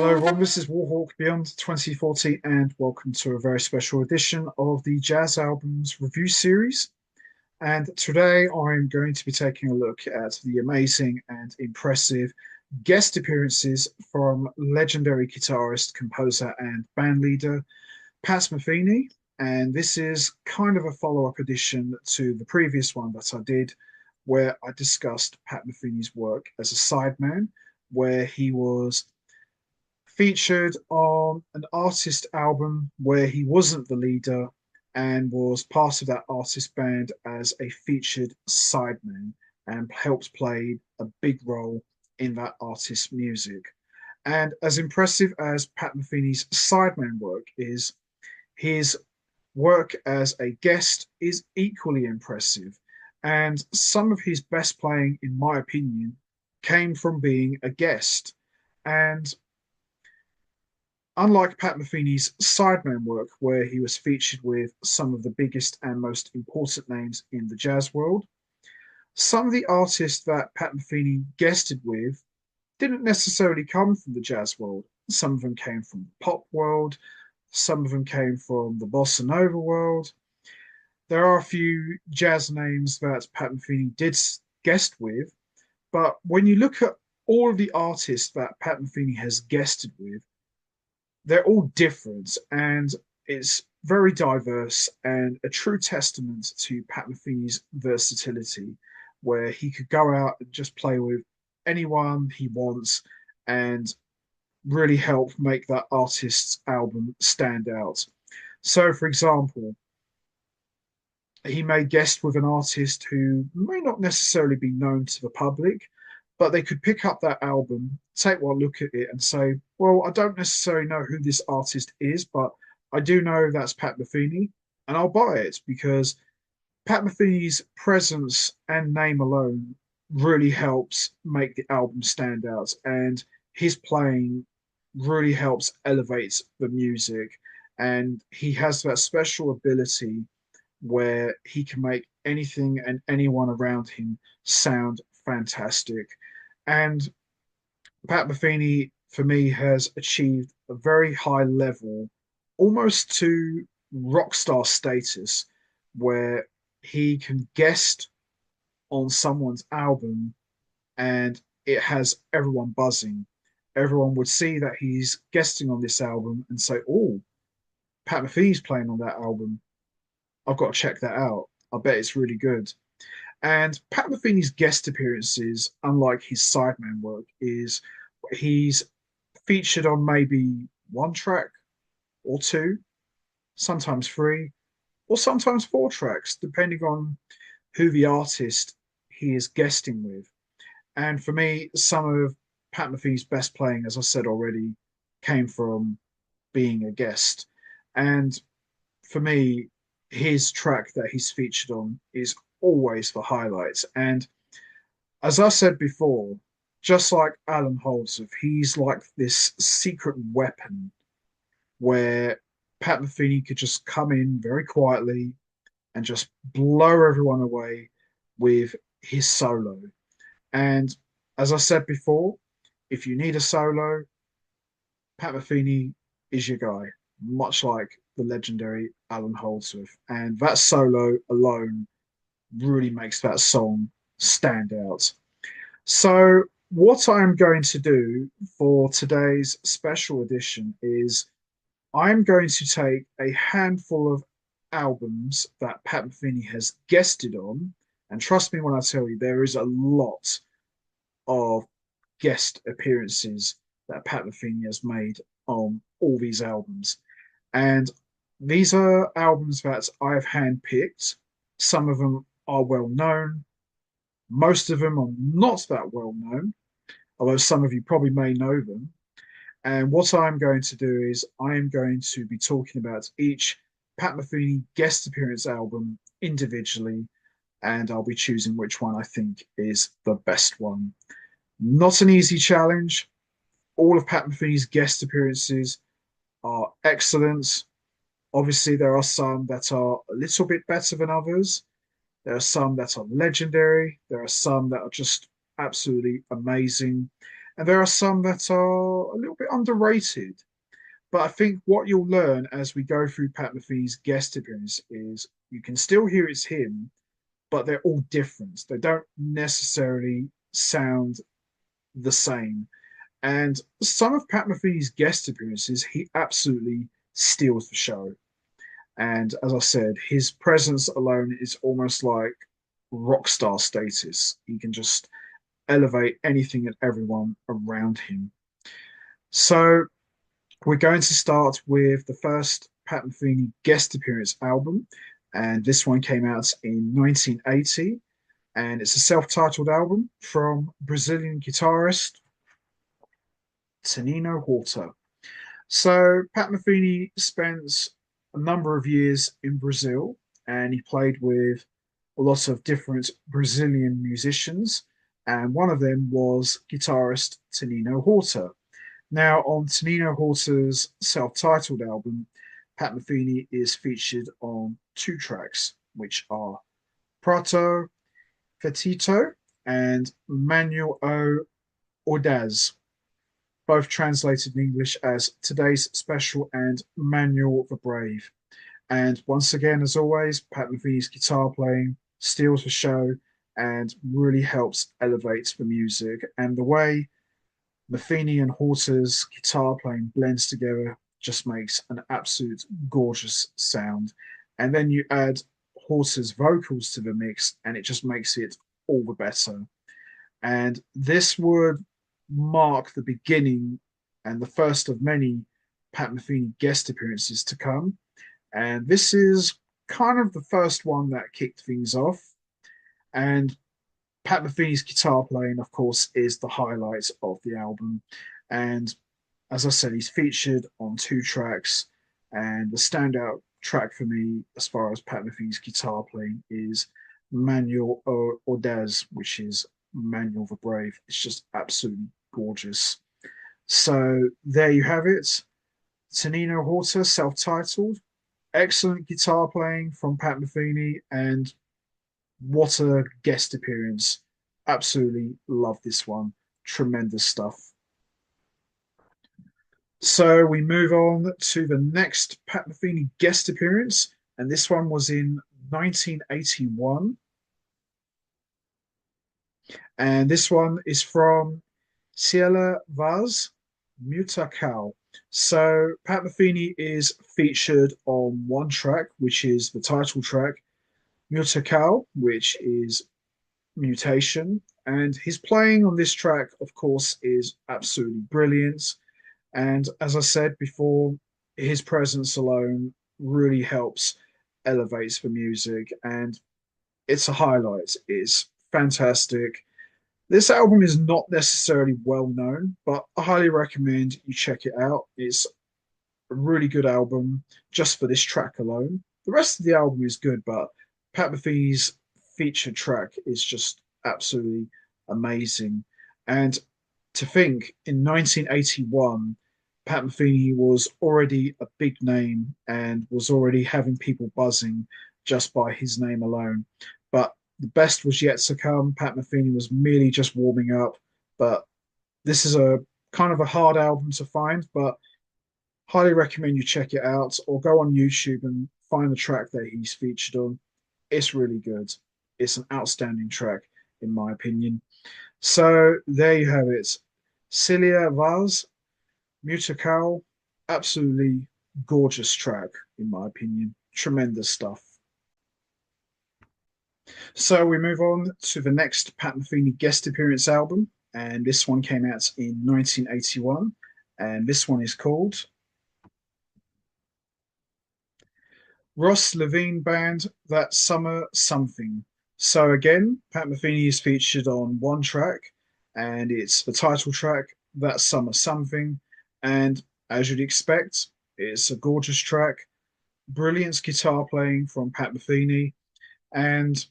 Hello everyone, this is Warhawk Beyond 2040 and welcome to a very special edition of the Jazz Albums Review Series. And today I'm going to be taking a look at the amazing and impressive guest appearances from legendary guitarist, composer and bandleader Pat Metheny. And this is kind of a follow-up edition to the previous one that I did where I discussed Pat Metheny's work as a sideman, where he was featured on an artist album where he wasn't the leader and was part of that artist band as a featured sideman and helped play a big role in that artist's music. And as impressive as Pat Metheny's sideman work is, his work as a guest is equally impressive. And some of his best playing, in my opinion, came from being a guest. And unlike Pat Metheny's sideman work, where he was featured with some of the biggest and most important names in the jazz world, some of the artists that Pat Metheny guested with didn't necessarily come from the jazz world. Some of them came from the pop world, some of them came from the bossa nova world. There are a few jazz names that Pat Metheny did guest with, but when you look at all of the artists that Pat Metheny has guested with, they're all different and it's very diverse and a true testament to Pat Metheny's versatility, where he could go out and just play with anyone he wants and really help make that artist's album stand out. So, for example, he may guest with an artist who may not necessarily be known to the public, but they could pick up that album, take one look at it, and say, well, I don't necessarily know who this artist is, but I do know that's Pat Metheny, and I'll buy it because Pat Metheny's presence and name alone really helps make the album stand out, and his playing really helps elevate the music. And he has that special ability where he can make anything and anyone around him sound fantastic. And Pat Metheny, for me, has achieved a very high level, almost to rock star status, where he can guest on someone's album and it has everyone buzzing. Everyone would see that he's guesting on this album and say, oh, Pat Metheny's playing on that album. I've got to check that out. I bet it's really good. And Pat Metheny's guest appearances, unlike his sideman work, is he's featured on maybe one track or two, sometimes three, or sometimes four tracks, depending on who the artist he is guesting with. And for me, some of Pat Metheny's best playing, as I said already, came from being a guest. And for me, his track that he's featured on is always the highlights. And as I said before, just like Alan Holdsworth, he's like this secret weapon where Pat Metheny could just come in very quietly and just blow everyone away with his solo. And as I said before, if you need a solo, Pat Metheny is your guy, much like the legendary Alan Holdsworth. And that solo alone really makes that song stand out. So, what I'm going to do for today's special edition is I'm going to take a handful of albums that Pat Metheny has guested on. And trust me when I tell you, there is a lot of guest appearances that Pat Metheny has made on all these albums. And these are albums that I have handpicked. Some of them are well known. Most of them are not that well known, although some of you probably may know them. And what I'm going to do is I am going to be talking about each Pat Metheny guest appearance album individually, and I'll be choosing which one I think is the best one. Not an easy challenge. All of Pat Metheny's guest appearances are excellent. Obviously, there are some that are a little bit better than others. There are some that are legendary. There are some that are just absolutely amazing. and there are some that are a little bit underrated. But I think what you'll learn as we go through Pat Metheny's guest appearance is you can still hear it's him, but they're all different. They don't necessarily sound the same. And some of Pat Metheny's guest appearances, he absolutely steals the show. And as I said, his presence alone is almost like rock star status. He can just elevate anything and everyone around him. So we're going to start with the first Pat Metheny guest appearance album, and this one came out in 1980, and it's a self-titled album from Brazilian guitarist Tonino Horta. So Pat Metheny spent a number of years in Brazil, and he played with a lot of different Brazilian musicians, and one of them was guitarist Tonino Horta. Now, on Tonino Horta's self-titled album, Pat Metheny is featured on two tracks, which are Prato Fetito and Manual O Audaz, both translated in English as Today's Special and Manual the Brave. And once again, as always, Pat Metheny's guitar playing steals the show and really helps elevate the music. And the way Metheny and Horta's guitar playing blends together just makes an absolute gorgeous sound. And then you add Horta's vocals to the mix, and it just makes it all the better. And this would mark the beginning and the first of many Pat Metheny guest appearances to come. And this is kind of the first one that kicked things off. And Pat Metheny's guitar playing, of course, is the highlight of the album. And as I said, he's featured on two tracks. And the standout track for me, as far as Pat Metheny's guitar playing, is Manual Audaz, which is Manual the Brave. It's just absolutely gorgeous. So there you have it. Tonino Horta, self-titled. Excellent guitar playing from Pat Metheny, and what a guest appearance. Absolutely love this one. Tremendous stuff. So we move on to the next Pat Metheny guest appearance, and this one was in 1981. And this one is from Ciela Vaz Mutacal. So Pat Metheny is featured on one track, which is the title track, Mutacal, which is mutation. And his playing on this track, of course, is absolutely brilliant. And as I said before, his presence alone really helps elevates the music, and it's a highlight. It's fantastic. This album is not necessarily well known, but I highly recommend you check it out. It's a really good album just for this track alone. The rest of the album is good, but Pat Metheny's featured track is just absolutely amazing. And to think in 1981, Pat Metheny was already a big name and was already having people buzzing just by his name alone. But the best was yet to come. Pat Metheny was merely just warming up. But this is a kind of a hard album to find, but highly recommend you check it out or go on YouTube and find the track that he's featured on. It's really good. It's an outstanding track, in my opinion. So there you have it. Celia Vaz, Mutacal, absolutely gorgeous track, in my opinion. Tremendous stuff. So we move on to the next Pat Metheny guest appearance album, and this one came out in 1981, and this one is called Ross Levine Band That Summer Something. So again, Pat Metheny is featured on one track, and it's the title track, That Summer Something. And as you'd expect, it's a gorgeous track, brilliant guitar playing from Pat Metheny, and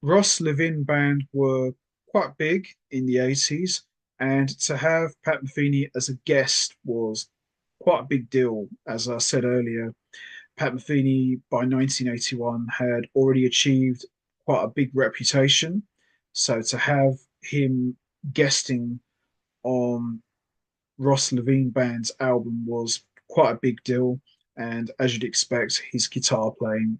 Ross Levine Band were quite big in the 80s, and to have Pat Metheny as a guest was quite a big deal. As I said earlier, Pat Metheny by 1981 had already achieved quite a big reputation. So to have him guesting on Ross Levine Band's album was quite a big deal. And as you'd expect, his guitar playing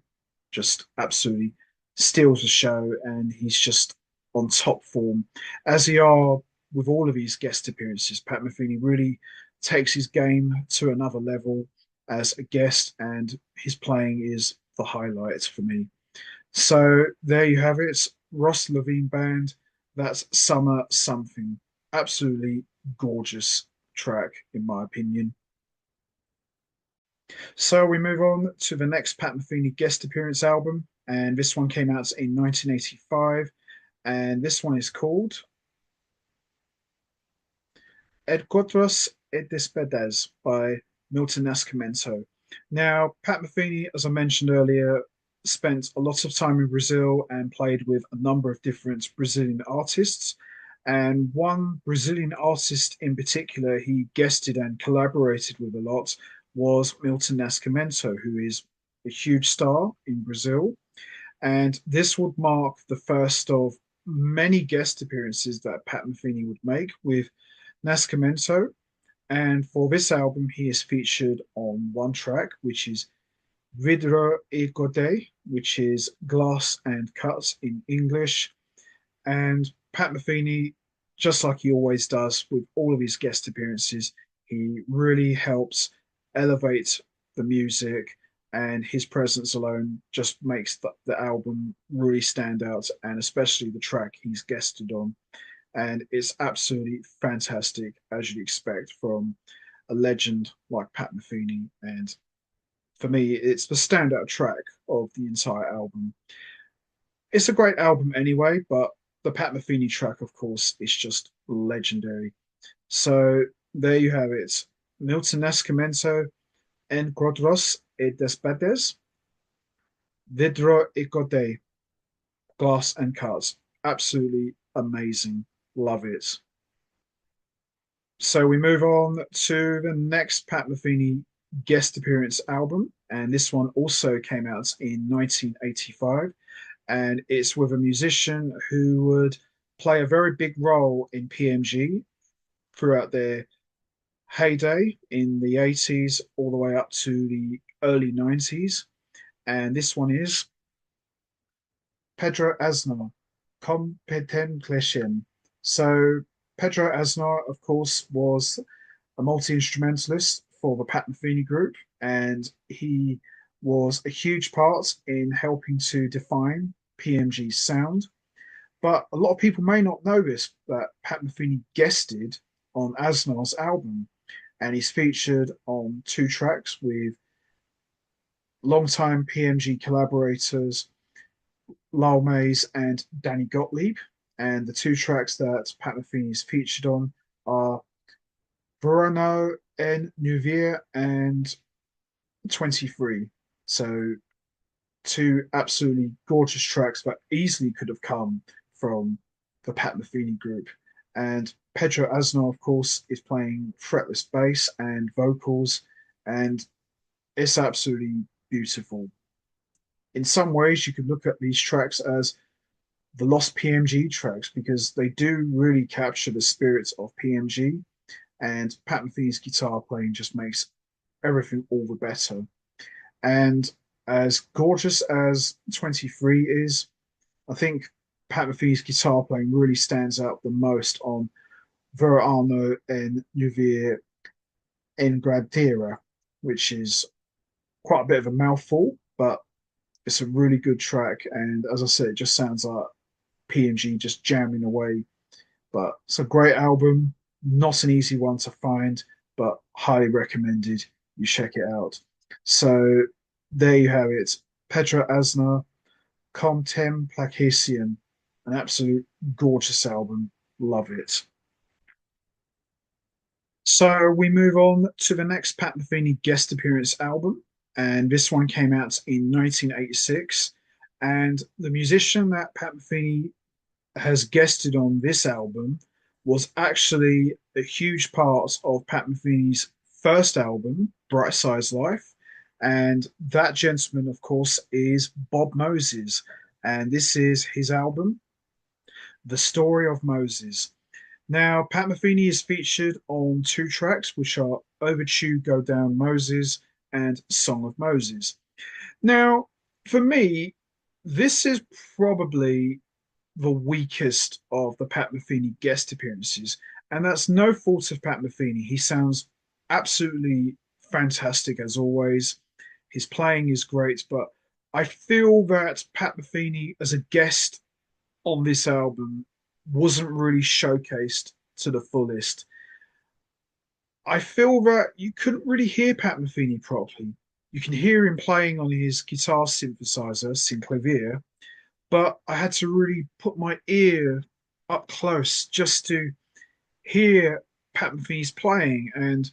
just absolutely steals the show, and he's just on top form. As he are with all of his guest appearances, Pat Metheny really takes his game to another level as a guest, and his playing is the highlight for me. So there you have it, Ross Levine Band. That's Summer Something. Absolutely gorgeous track, in my opinion. So we move on to the next Pat Metheny guest appearance album, and this one came out in 1985, and this one is called Encuentros e Despedidas by Milton Nascimento. Now, Pat Metheny, as I mentioned earlier, spent a lot of time in Brazil and played with a number of different Brazilian artists. And one Brazilian artist in particular he guested and collaborated with a lot was Milton Nascimento, who is a huge star in Brazil. And this would mark the first of many guest appearances that Pat Metheny would make with Nascimento. And for this album, he is featured on one track, which is Vidro e Godé, which is glass and cut in English. And Pat Metheny, just like he always does with all of his guest appearances, he really helps elevate the music, and his presence alone just makes the album really stand out, and especially the track he's guested on. And it's absolutely fantastic, as you'd expect from a legend like Pat Metheny. And for me, it's the standout track of the entire album. It's a great album anyway, but the Pat Metheny track, of course, is just legendary. So there you have it. Milton Nascimento, Encuentros e Despedidas, Vidro e Godé, Glass and Cuts. Absolutely amazing. Love it. So we move on to the next Pat Metheny guest appearance album, and this one also came out in 1985, and it's with a musician who would play a very big role in PMG throughout their heyday in the 80s all the way up to the early 90s. And this one is Pedro Aznar, Competen. So Pedro Aznar, of course, was a multi-instrumentalist for the Pat Metheny group, and he was a huge part in helping to define PMG's sound. But a lot of people may not know this, that Pat Metheny guested on Aznar's album, and he's featured on two tracks with longtime PMG collaborators Lyle Mays and Danny Gottlieb. And the two tracks that Pat Metheny is featured on are Verano en Nouvier and 23. So two absolutely gorgeous tracks that easily could have come from the Pat Metheny group. And Pedro Aznar, of course, is playing fretless bass and vocals, and it's absolutely beautiful. In some ways, you could look at these tracks as the lost PMG tracks because they do really capture the spirit of PMG, and Pat Metheny's guitar playing just makes everything all the better. And as gorgeous as 23 is, I think Pat Metheny's guitar playing really stands out the most on Verano en Nouvier en Gradera, which is quite a bit of a mouthful, but it's a really good track. And as I said, it just sounds like PMG just jamming away. But it's a great album, not an easy one to find, but highly recommended. You check it out. So there you have it. Pedro Aznar, Contemplacion, an absolute gorgeous album. Love it. So we move on to the next Pat Metheny guest appearance album, and this one came out in 1986. And the musician that Pat Metheny has guested on this album was actually a huge part of Pat Metheny's first album, Bright Size Life. And that gentleman, of course, is Bob Moses. And this is his album, The Story of Moses. Now, Pat Metheny is featured on two tracks, which are Overture Go Down Moses and Song of Moses. Now, for me, this is probably the weakest of the Pat Metheny guest appearances, and that's no fault of Pat Metheny. He sounds absolutely fantastic as always. His playing is great, but I feel that Pat Metheny as a guest on this album wasn't really showcased to the fullest. I feel that you couldn't really hear Pat Metheny properly. You can hear him playing on his guitar synthesizer, Synclavier, but I had to really put my ear up close just to hear Pat Metheny's playing. And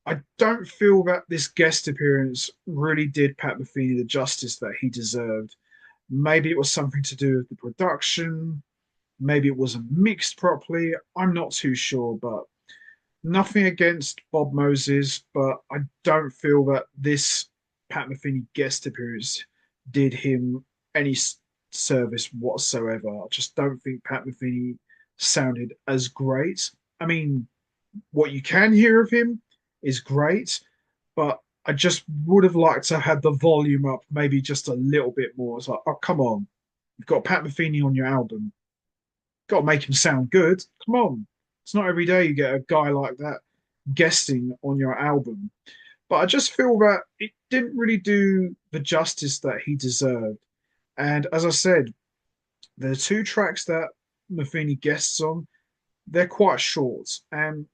I don't feel that this guest appearance really did Pat Metheny the justice that he deserved. Maybe it was something to do with the production. Maybe it wasn't mixed properly. I'm not too sure, but nothing against Bob Moses, but I don't feel that this Pat Metheny guest appearance did him any service whatsoever. I just don't think Pat Metheny sounded as great. I mean, what you can hear of him is great, but I just would have liked to have had the volume up maybe just a little bit more. It's like, oh, come on. You've got Pat Metheny on your album. Got to make him sound good. Come on. It's not every day you get a guy like that guesting on your album. But I just feel that it didn't really do the justice that he deserved. And as I said, the two tracks that Metheny guests on, they're quite short. And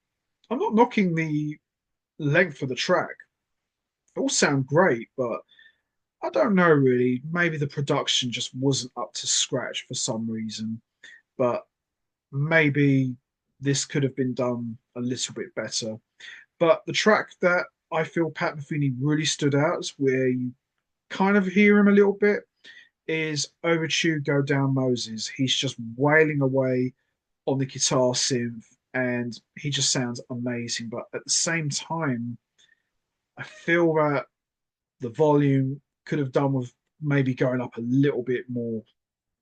I'm not knocking the length of the track. They all sound great, but I don't know really. Maybe the production just wasn't up to scratch for some reason. But maybe this could have been done a little bit better. But the track that I feel Pat Metheny really stood out, where you kind of hear him a little bit, is Overture Go Down Moses. He's just wailing away on the guitar synth and he just sounds amazing. But at the same time, I feel that the volume could have done with maybe going up a little bit more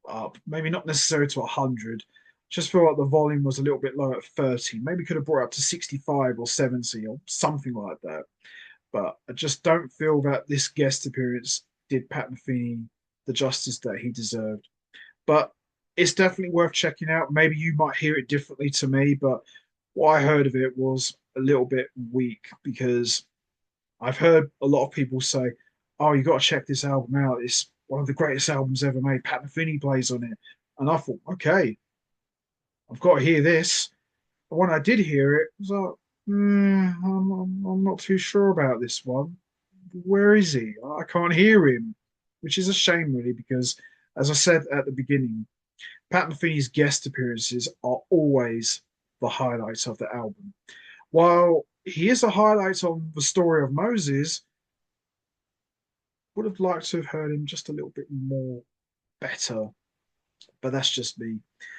up, maybe not necessarily to 100. Just feel like the volume was a little bit low at 30. Maybe could have brought it up to 65 or 70 or something like that. But I just don't feel that this guest appearance did Pat Metheny the justice that he deserved. But it's definitely worth checking out. Maybe you might hear it differently to me, but what I heard of it was a little bit weak because I've heard a lot of people say, "Oh, you got to check this album out. It's one of the greatest albums ever made. Pat Metheny plays on it." And I thought, okay, I've got to hear this. But when I did hear it, I was like, I'm not too sure about this one. Where is he? I can't hear him, which is a shame, really, because as I said at the beginning, Pat Metheny's guest appearances are always the highlights of the album. While he is a highlight on the story of Moses, would have liked to have heard him just a little bit more better, but that's just me.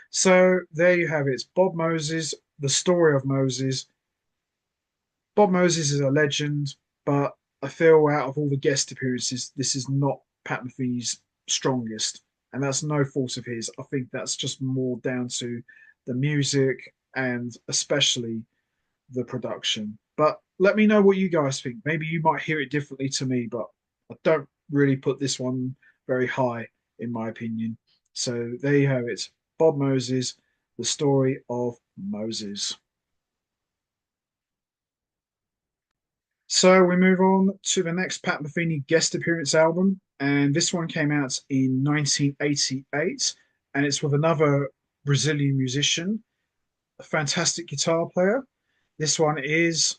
So there you have it. Bob Moses, the story of Moses. Bob Moses is a legend, but I feel out of all the guest appearances, this is not Pat Metheny's strongest. And that's no fault of his. I think that's just more down to the music and especially the production. But let me know what you guys think. Maybe you might hear it differently to me, but I don't really put this one very high, in my opinion. So there you have it. Bob Moses, the story of Moses. So we move on to the next Pat Metheny guest appearance album, and this one came out in 1988, and it's with another Brazilian musician, a fantastic guitar player. This one is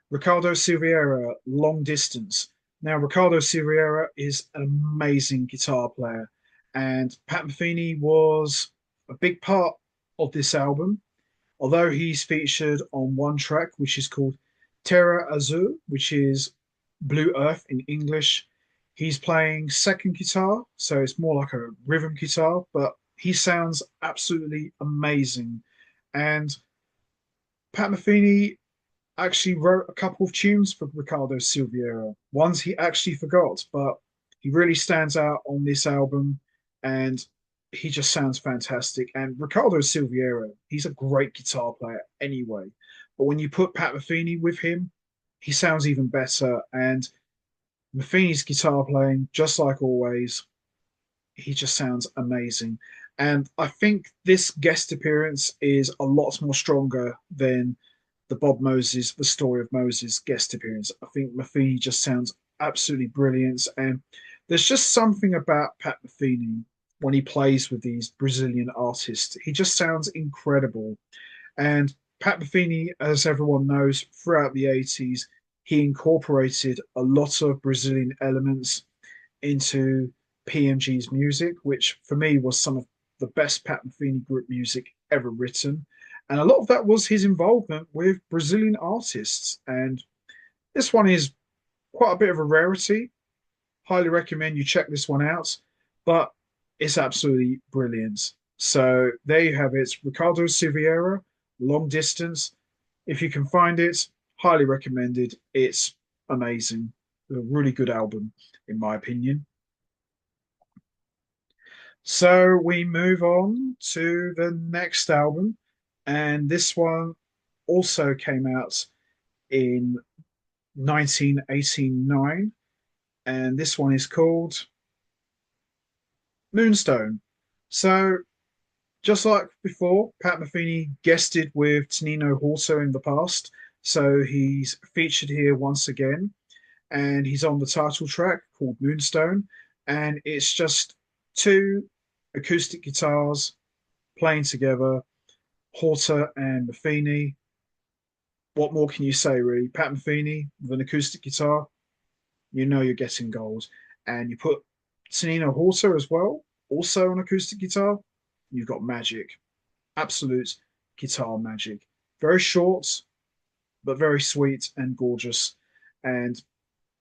Ricardo Silveira, Long Distance. Now, Ricardo Silveira is an amazing guitar player, and Pat Metheny was a big part of this album, although he's featured on one track, which is called Terra Azul, which is Blue Earth in English. He's playing second guitar, so it's more like a rhythm guitar, but he sounds absolutely amazing. And Pat Metheny actually wrote a couple of tunes for Ricardo Silveira, ones he actually forgot, but he really stands out on this album. And he just sounds fantastic. And Ricardo Silviero, he's a great guitar player anyway. But when you put Pat Metheny with him, he sounds even better. And Metheny's guitar playing, just like always, he just sounds amazing. And I think this guest appearance is a lot more stronger than the Bob Moses, the Story of Moses guest appearance. I think Metheny just sounds absolutely brilliant. And there's just something about Pat Metheny when he plays with these Brazilian artists. He just sounds incredible. And Pat Metheny, as everyone knows, throughout the 80s, he incorporated a lot of Brazilian elements into PMG's music, which for me was some of the best Pat Metheny group music ever written. And a lot of that was his involvement with Brazilian artists. And this one is quite a bit of a rarity. Highly recommend you check this one out, but it's absolutely brilliant. So there you have it, Ricardo Silveira, Long Distance. If you can find it, highly recommended. It's amazing. A really good album, in my opinion. So we move on to the next album, and this one also came out in 1989, and this one is called Moonstone. So just like before, Pat Metheny guested with Tonino Horto in the past, so he's featured here once again, and he's on the title track called Moonstone, and it's just two acoustic guitars playing together, Horta and Metheny. What more can you say, really? Pat Metheny with an acoustic guitar, you know you're getting gold. And you put Tonino Horta as well, also an acoustic guitar, you've got magic. Absolute guitar magic. Very short, but very sweet and gorgeous. And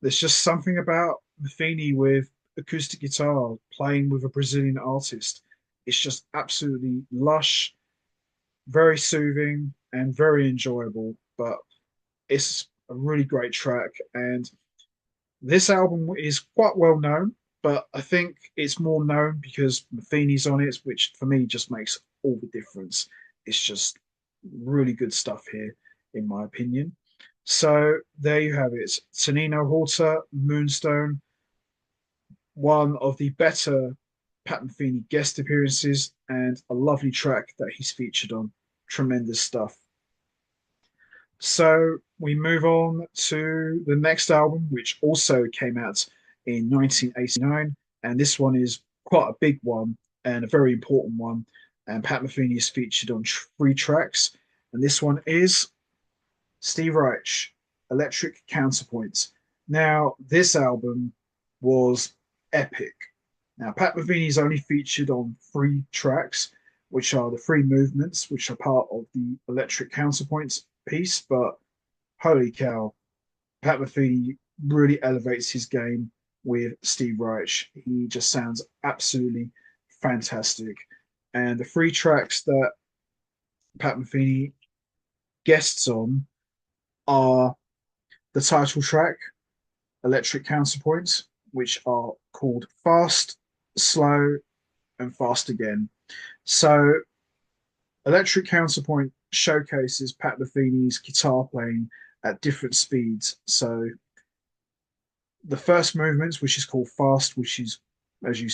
there's just something about Metheny with acoustic guitar playing with a Brazilian artist. It's just absolutely lush, very soothing, and very enjoyable. But it's a really great track. And this album is quite well known, but I think it's more known because Metheny's on it, which for me just makes all the difference. It's just really good stuff here, in my opinion. So there you have it. Tonino Horta, Moonstone, one of the better Pat Metheny guest appearances, and a lovely track that he's featured on. Tremendous stuff. So we move on to the next album, which also came out in 1989. And this one is quite a big one and a very important one. And Pat Metheny is featured on three tracks. And this one is Steve Reich, Electric Counterpoint. Now, this album was epic. Now, Pat Metheny's only featured on three tracks, which are the three movements, which are part of the Electric Counterpoint piece. But holy cow, Pat Metheny really elevates his game with Steve Reich. He just sounds absolutely fantastic. And the three tracks that Pat Metheny guests on are the title track, Electric Counterpoints, which are called Fast, Slow, and Fast Again. So, Electric Counterpoint showcases Pat Metheny's guitar playing at different speeds. So, the first movement, which is called Fast, which is, as you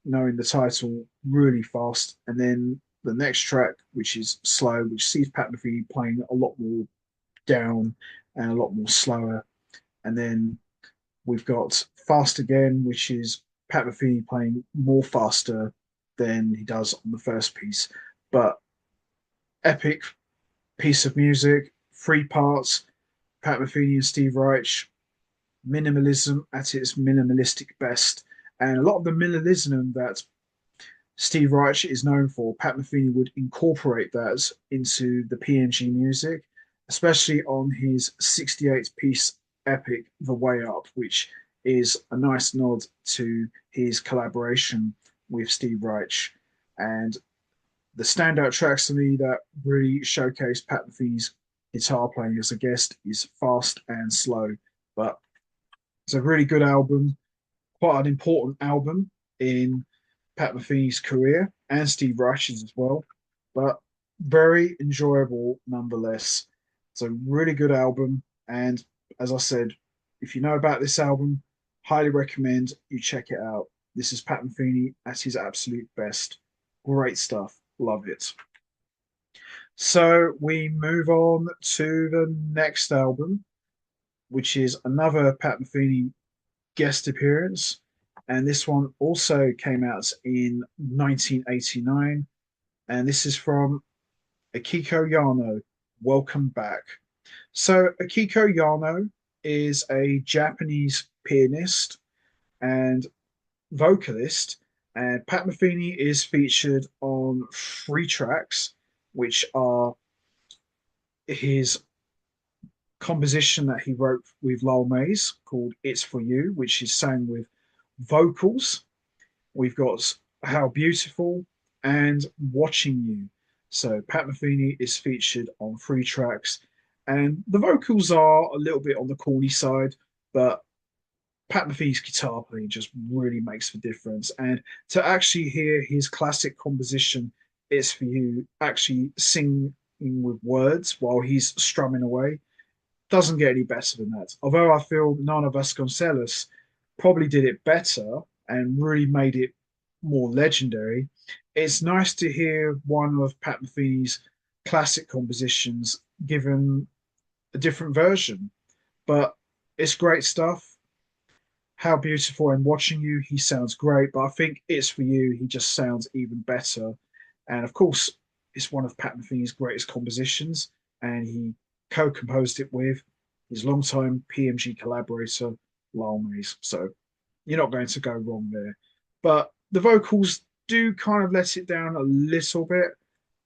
know in the title, really fast. And then the next track, which is Slow, which sees Pat Metheny playing a lot more down and a lot more slower. And then we've got Fast Again, which is Pat Metheny playing more faster than he does on the first piece. But epic piece of music, three parts, Pat Metheny and Steve Reich, minimalism at its minimalistic best. And a lot of the minimalism that Steve Reich is known for, Pat Metheny would incorporate that into the PNG music, especially on his 68 piece epic, The Way Up, which is a nice nod to his collaboration with Steve Reich. And the standout tracks to me that really showcase Pat Metheny's guitar playing as a guest is Fast and Slow. But it's a really good album, quite an important album in Pat Metheny's career and Steve Reich's as well, but very enjoyable nonetheless. It's a really good album, and as I said, if you know about this album, highly recommend you check it out. This is Pat Metheny at his absolute best. Great stuff. Love it. So we move on to the next album, which is another Pat Metheny guest appearance. And this one also came out in 1989. And this is from Akiko Yano. Welcome back. So, Akiko Yano is a Japanese pianist and vocalist. And Pat Metheny is featured on three tracks, which are his composition that he wrote with Lyle Mays called It's For You, which is sang with vocals. We've got How Beautiful and Watching You. So Pat Metheny is featured on three tracks, and the vocals are a little bit on the corny side, but Pat Metheny's guitar playing just really makes the difference. And to actually hear his classic composition, It's For You, actually sing with words while he's strumming away, doesn't get any better than that. Although I feel Nana Vasconcelos probably did it better and really made it more legendary, it's nice to hear one of Pat Metheny's classic compositions given a different version. But it's great stuff. How Beautiful and Watching You, he sounds great, but I think It's For You, he just sounds even better. And of course, it's one of Pat Metheny's greatest compositions, and he co-composed it with his longtime PMG collaborator, Lyle Mays. So you're not going to go wrong there. But the vocals do kind of let it down a little bit,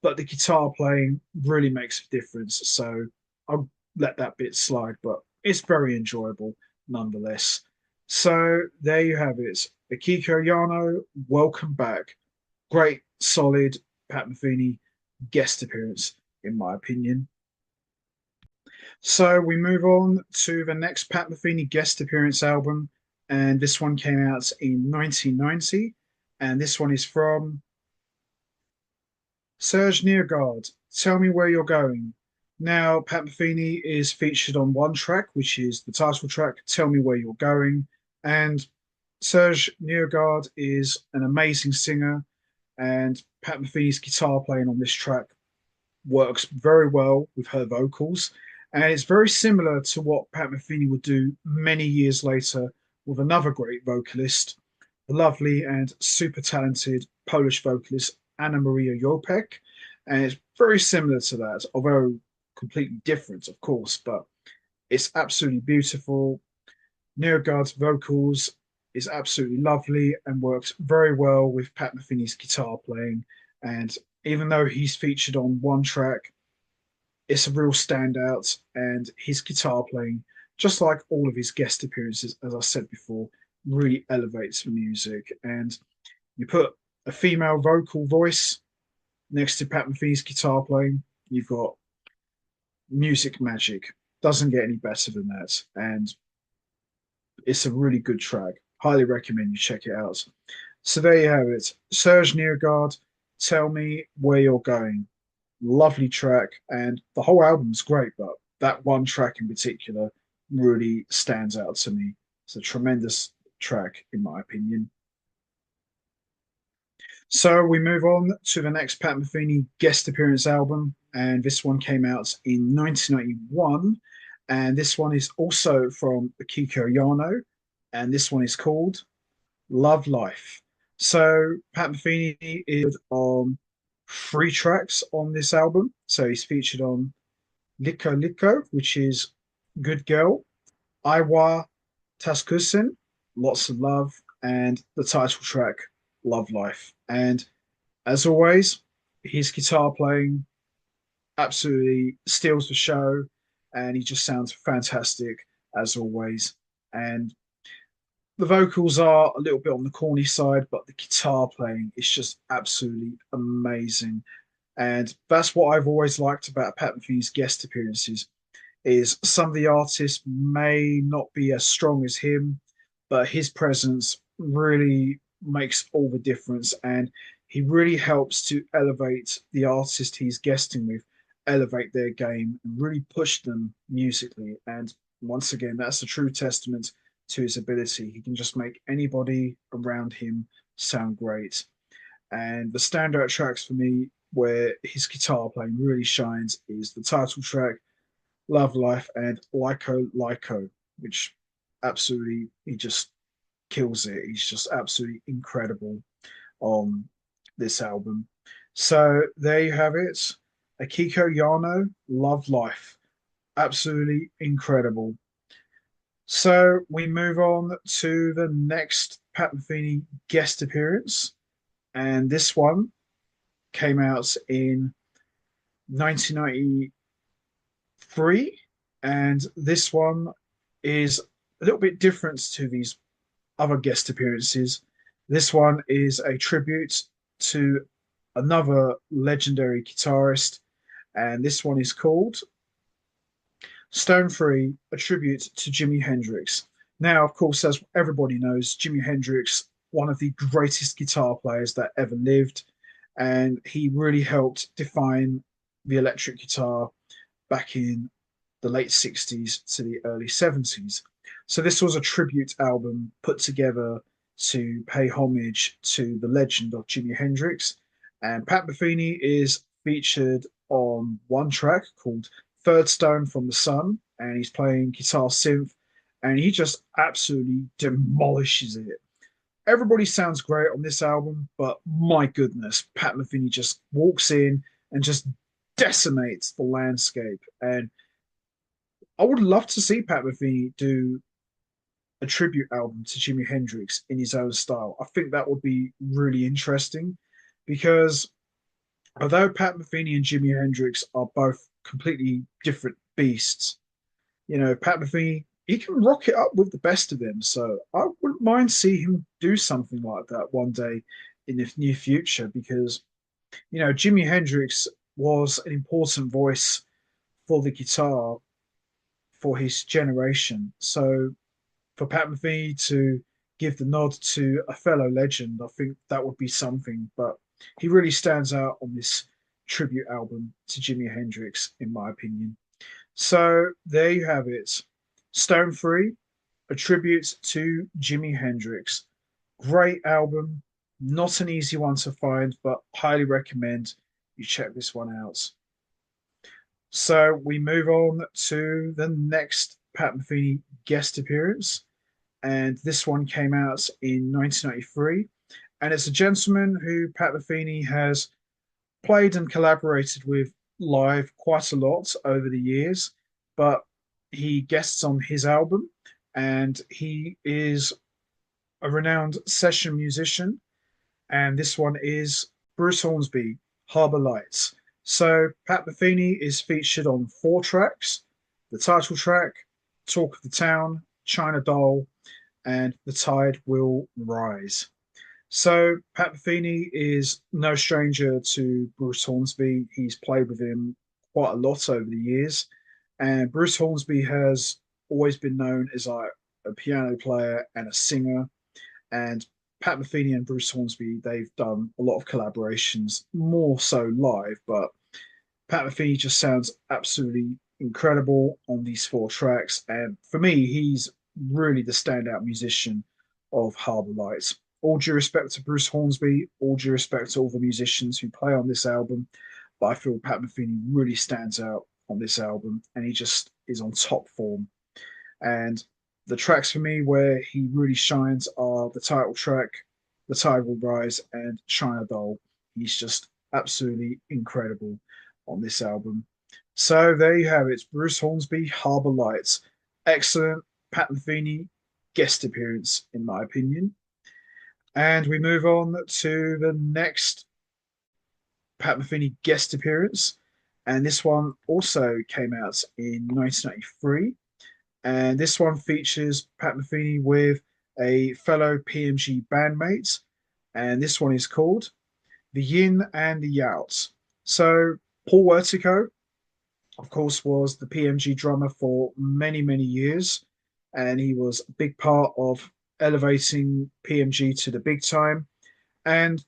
but the guitar playing really makes a difference. So I'll let that bit slide, but it's very enjoyable nonetheless. So there you have it. Akiko Yano, welcome back. Great, solid Pat Metheny guest appearance, in my opinion. So we move on to the next Pat Metheny guest appearance album, and this one came out in 1990, and this one is from Serge Neergaard. Tell Me Where You're Going. Now, Pat Metheny is featured on one track, which is the title track, Tell Me Where You're Going, and Serge Neergaard is an amazing singer, and Pat Metheny's guitar playing on this track works very well with her vocals. And it's very similar to what Pat Metheny would do many years later with another great vocalist, the lovely and super talented Polish vocalist Anna Maria Jopek. And it's very similar to that, although completely different, of course, but it's absolutely beautiful. Neergaard's vocals is absolutely lovely and works very well with Pat Metheny's guitar playing. And even though he's featured on one track, it's a real standout. And his guitar playing, just like all of his guest appearances, as I said before, really elevates the music. And you put a female vocal voice next to Pat Metheny's guitar playing, you've got music magic. Doesn't get any better than that. And it's a really good track. Highly recommend you check it out. So there you have it. Serge Neergaard, Tell Me Where You're Going. Lovely track, and the whole album's great, but that one track in particular really stands out to me. It's a tremendous track, in my opinion. So we move on to the next Pat Metheny guest appearance album, and this one came out in 1991, and this one is also from Akiko Yano, and this one is called Love Life. So Pat Metheny is on three tracks on this album. So he's featured on Liko Liko, which is Good Girl, Iwa Taskusin, Lots of Love, and the title track, Love Life. And as always, his guitar playing absolutely steals the show, and he just sounds fantastic as always. And the vocals are a little bit on the corny side, but the guitar playing is just absolutely amazing. And that's what I've always liked about Pat Metheny's guest appearances is some of the artists may not be as strong as him, but his presence really makes all the difference, and he really helps to elevate the artist he's guesting with, elevate their game, and really push them musically. And once again, that's a true testament to his ability. He can just make anybody around him sound great. And the standout tracks for me where his guitar playing really shines is the title track, Love Life, and Lyco Lyco, which absolutely he just kills it. He's just absolutely incredible on this album. So there you have it. Akiko Yano, Love Life. Absolutely incredible. So we move on to the next Pat Metheny guest appearance. And this one came out in 1993. And this one is a little bit different to these other guest appearances. This one is a tribute to another legendary guitarist, and this one is called Stone Free, a tribute to Jimi Hendrix. Now, of course, as everybody knows, Jimi Hendrix, one of the greatest guitar players that ever lived, and he really helped define the electric guitar back in the late 60s to the early 70s. So this was a tribute album put together to pay homage to the legend of Jimi Hendrix. And Pat Metheny is featured on one track called Third Stone from the Sun, and he's playing guitar synth, and he just absolutely demolishes it. Everybody sounds great on this album, but my goodness, Pat Metheny just walks in and just decimates the landscape. And I would love to see Pat Metheny do a tribute album to Jimi Hendrix in his own style. I think that would be really interesting because although Pat Metheny and Jimi Hendrix are both completely different beasts, Pat Metheny, he can rock it up with the best of them. So I wouldn't mind see him do something like that one day in the near future because, Jimi Hendrix was an important voice for the guitar for his generation. So for Pat Metheny to give the nod to a fellow legend, I think that would be something. But he really stands out on this tribute album to Jimi Hendrix, in my opinion. So there you have it. Stone Free, a tribute to Jimi Hendrix. Great album. Not an easy one to find, but highly recommend you check this one out. So we move on to the next Pat Metheny guest appearance, and this one came out in 1993. And it's a gentleman who Pat Metheny has played and collaborated with live quite a lot over the years, but he guests on his album, and he is a renowned session musician. And this one is Bruce Hornsby, Harbour Lights. So Pat Metheny is featured on four tracks: the title track, Talk of the Town, China Doll, and The Tide Will Rise. So Pat Metheny is no stranger to Bruce Hornsby. He's played with him quite a lot over the years, and Bruce Hornsby has always been known as like a piano player and a singer. And Pat Metheny and Bruce Hornsby, they've done a lot of collaborations, more so live, but Pat Metheny just sounds absolutely incredible on these four tracks. And for me, he's really the standout musician of Harbour Lights. All due respect to Bruce Hornsby, all due respect to all the musicians who play on this album, but I feel Pat Metheny really stands out on this album, and he just is on top form. And the tracks for me where he really shines are the title track, The Tide Will Rise, and China Doll. He's just absolutely incredible on this album. So there you have it. Bruce Hornsby, Harbour Lights. Excellent Pat Metheny guest appearance, in my opinion. And we move on to the next Pat Metheny guest appearance. And this one also came out in 1993. And this one features Pat Metheny with a fellow PMG bandmate. And this one is called The Yin and the Youts. So Paul Vertigo, of course, was the PMG drummer for many, many years. And he was a big part of elevating PMG to the big time. And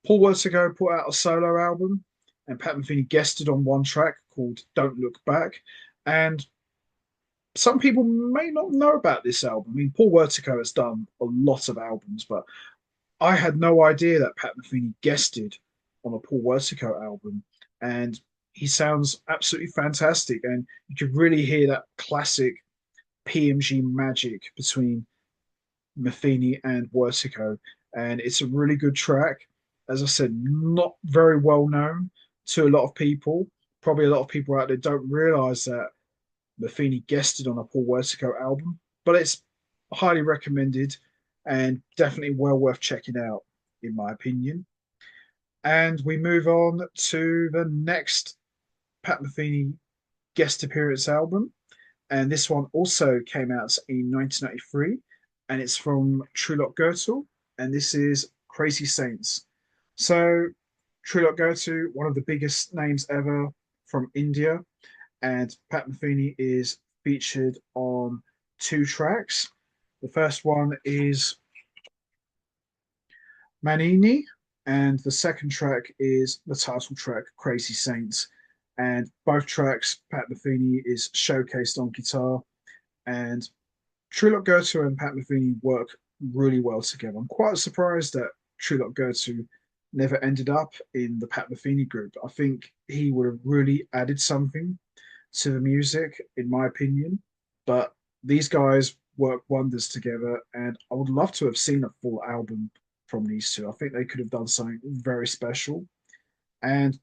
Paul Wurtico put out a solo album, and Pat Metheny guested on one track called "Don't Look Back." And some people may not know about this album. I mean, Paul Wurtico has done a lot of albums, but I had no idea that Pat Metheny guested on a Paul Wurtico album, and he sounds absolutely fantastic. And you can really hear that classic PMG magic between Metheny and Wurtico, and it's a really good track. As I said, not very well known to a lot of people. Probably a lot of people out there don't realize that Metheny guested on a Paul Wurtico album, but it's highly recommended and definitely well worth checking out, in my opinion. And we move on to the next Pat Metheny guest appearance album, and this one also came out in 1993, and it's from Trulot Gurtel, and this is Crazy Saints. So Trulot Gurtel, one of the biggest names ever from India, and Pat Metheny is featured on two tracks. The first one is Manini, and the second track is the title track, Crazy Saints. And both tracks, Pat Metheny is showcased on guitar, and Trulot Gurtel and Pat Metheny work really well together. I'm quite surprised that Trulot Gurtel never ended up in the Pat Metheny group. I think he would have really added something to the music, in my opinion. But these guys work wonders together, and I would love to have seen a full album from these two. I think they could have done something very special. And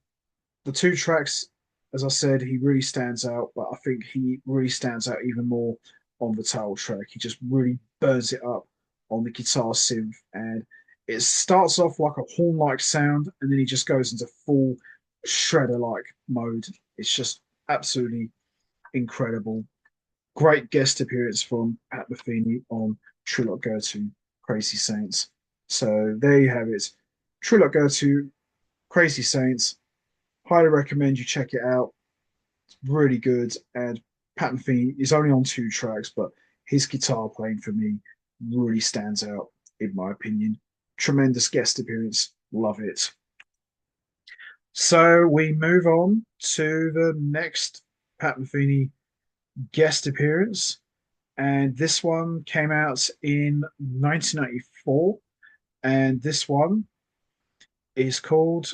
the two tracks, as I said, he really stands out, but I think he really stands out even more on the title track. He just really burns it up on the guitar synth, and it starts off like a horn-like sound, and then he just goes into full shredder-like mode. It's just absolutely incredible. Great guest appearance from Pat Metheny on Trulot Gurtel, Crazy Saints. So there you have it. Trulot Gurtel, Crazy Saints. Highly recommend you check it out. It's really good. And Pat Metheny is only on two tracks, but his guitar playing for me really stands out, in my opinion. Tremendous guest appearance. Love it. So we move on to the next Pat Metheny guest appearance. And this one came out in 1994. And this one is called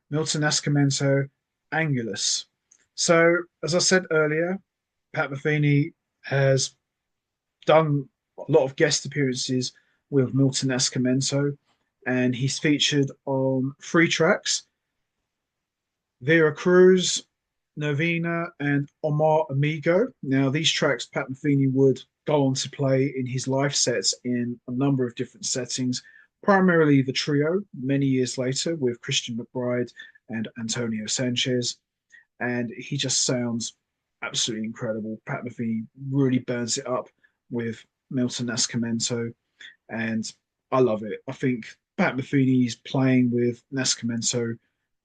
Milton Nascimento Angulus. So, as I said earlier, Pat Metheny has done a lot of guest appearances with Milton Nascimento, and he's featured on three tracks: Vera Cruz, Novena, and Omar Amigo. Now, these tracks Pat Metheny would go on to play in his live sets in a number of different settings, primarily the trio many years later with Christian McBride and Antonio Sanchez. And he just sounds absolutely incredible. Pat Metheny really burns it up with Milton Nascimento, and I love it. I think Pat Metheny's playing with Nascimento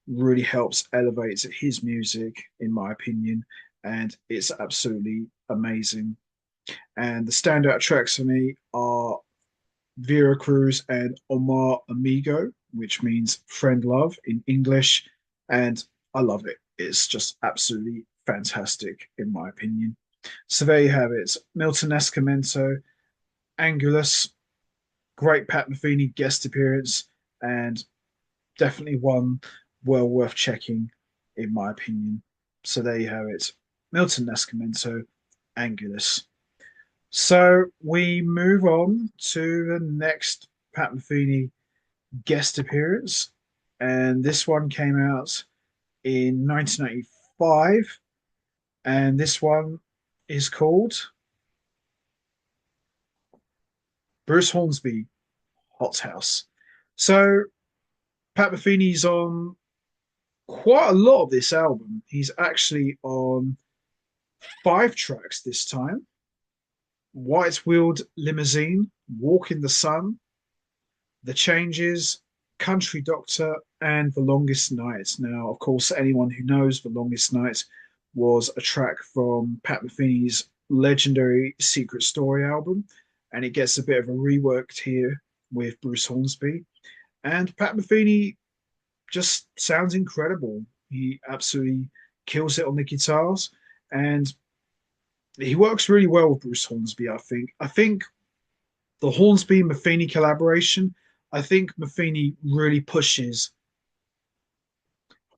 really helps elevate his music, in my opinion, and it's absolutely amazing. And the standout tracks for me are Vera Cruz and Omar Amigo, which means friend love in English, and I love it. It's just absolutely fantastic, in my opinion. So there you have it. Milton Nascimento, Angulus, great Pat Metheny guest appearance, and definitely one well worth checking, in my opinion. So there you have it. Milton Nascimento, Angulus. So we move on to the next Pat Metheny guest appearance, and this one came out in 1995, and this one is called Bruce Hornsby, Hot House. So Pat Metheny's on quite a lot of this album. He's actually on five tracks this time: White Wheeled Limousine, Walk in the Sun, The Changes, Country Doctor, and The Longest Night. Now, of course, anyone who knows The Longest Night was a track from Pat Metheny's legendary Secret Story album. and it gets a bit of a reworked here with Bruce Hornsby. And Pat Metheny just sounds incredible. He absolutely kills it on the guitars, and he works really well with Bruce Hornsby. I think the Hornsby Metheny collaboration. I think Metheny really pushes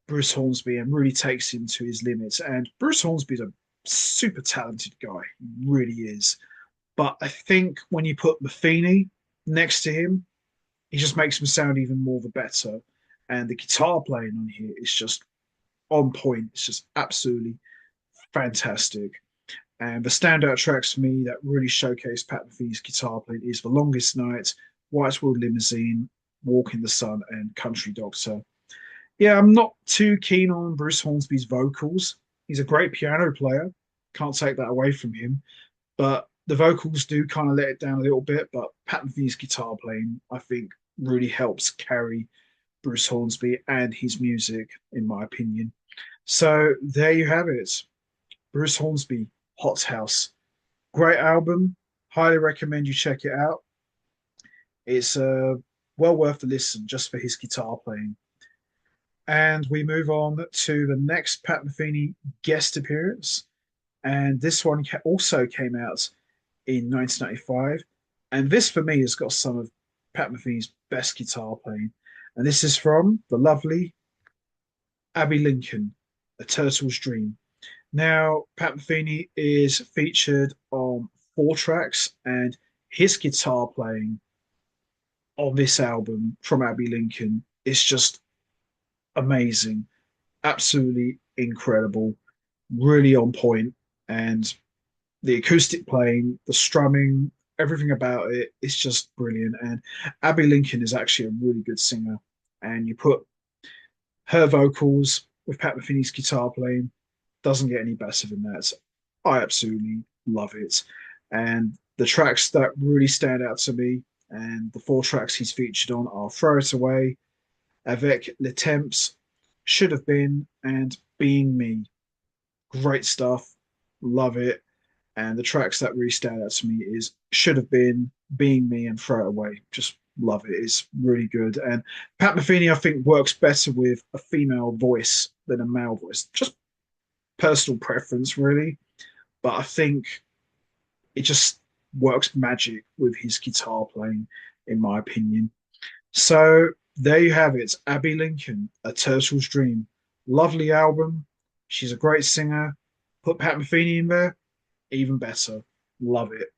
Bruce Hornsby and really takes him to his limits. And Bruce Hornsby's a super talented guy, he really is. But I think when you put Metheny next to him, he just makes him sound even more the better. And the guitar playing on here is just on point. It's just absolutely fantastic. And the standout tracks for me that really showcase Pat Metheny's guitar playing is The Longest Night, White Wheel Limousine, Walk in the Sun, and Country Doctor. Yeah, I'm not too keen on Bruce Hornsby's vocals. He's a great piano player. Can't take that away from him. But the vocals do kind of let it down a little bit. But Pat Metheny's guitar playing, I think, really helps carry Bruce Hornsby and his music, in my opinion. So there you have it. Bruce Hornsby, Hot House. Great album. Highly recommend you check it out. It's well worth the listen just for his guitar playing. And we move on to the next Pat Metheny guest appearance. And this one also came out in 1995. And this, for me, has got some of Pat Metheny's best guitar playing. And this is from the lovely Abbey Lincoln, A Turtle's Dream. Now, Pat Metheny is featured on 4 tracks, and his guitar playing on this album from Abbey Lincoln is just amazing, absolutely incredible, really on point, and the acoustic playing, the strumming, everything about it is just brilliant. And Abbey Lincoln is actually a really good singer, and you put her vocals with Pat Metheny's guitar playing, doesn't get any better than that. I absolutely love it. And the tracks that really stand out to me, and the 4 tracks he's featured on, are Throw It Away, Avec Le Temps, Should Have Been, and Being Me. Great stuff. Love it. And the tracks that really stand out to me is Should Have Been, Being Me, and Throw It Away. Just love it. It's really good. And Pat Metheny, I think, works better with a female voice than a male voice. Just personal preference, really. But I think it just works magic with his guitar playing, in my opinion. So there you have it. Abbey Lincoln, A Turtle's Dream. Lovely album. She's a great singer. Put Pat Metheny in there, even better. Love it.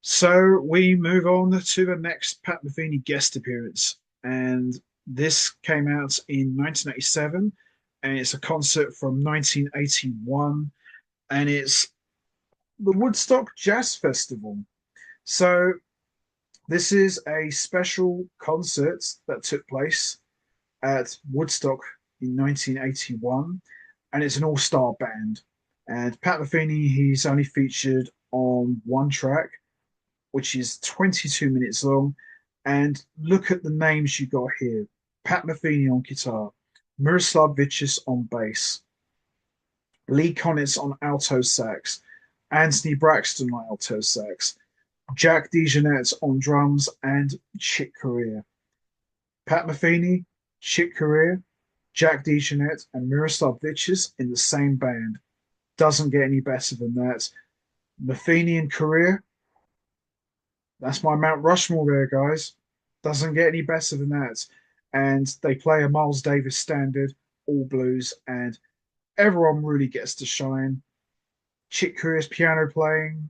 So we move on to the next Pat Metheny guest appearance. And this came out in 1987. And it's a concert from 1981. And it's the Woodstock Jazz Festival. So this is a special concert that took place at Woodstock in 1981, and it's an all-star band. And Pat Metheny, he's only featured on 1 track, which is 22 minutes long. And look at the names you got here. Pat Metheny on guitar, Miroslav Vitchis on bass, Lee Konitz on alto sax, Anthony Braxton on alto sax, Jack DeJohnette on drums, and Chick Corea. Pat Metheny, Chick Corea, Jack DeJohnette, and Miroslav Vitchis in the same band. Doesn't get any better than that. Metheny and Corea, that's my Mount Rushmore there, guys. Doesn't get any better than that. And they play a Miles Davis standard, all blues, and everyone really gets to shine. Chick Corea's piano playing,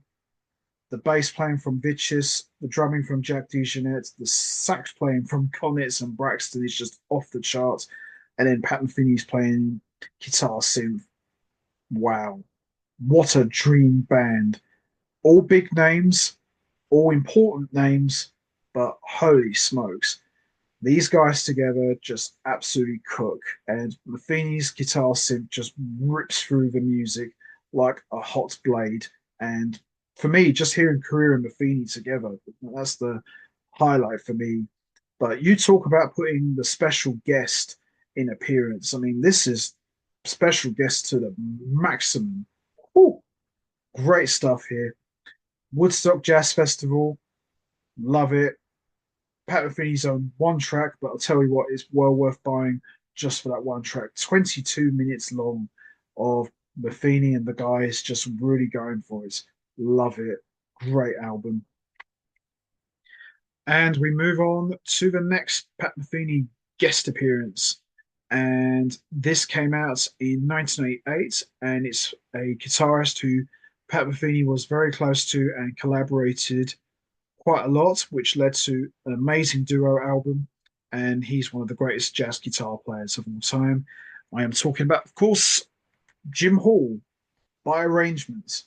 the bass playing from Vitchis, the drumming from Jack DeJohnette, the sax playing from Konitz and Braxton is just off the charts. And then Pat Metheny's playing guitar synth. Wow. What a dream band. All big names, all important names, but holy smokes. These guys together just absolutely cook. And Metheny's guitar synth just rips through the music like a hot blade. And for me, just hearing Corea and Metheny together, that's the highlight for me. But you talk about putting the special guest in appearance. I mean, this is special guest to the maximum. Ooh, great stuff here. Woodstock Jazz Festival, love it. Pat Metheny's on one track, but I'll tell you what, it's well worth buying just for that one track. 22 minutes long of Metheny and the guys just really going for it. Love it. Great album. And we move on to the next Pat Metheny guest appearance. And this came out in 1988, and it's a guitarist who Pat Metheny was very close to and collaborated quite a lot, which led to an amazing duo album. And he's one of the greatest jazz guitar players of all time. I am talking about, of course, Jim Hall by arrangement.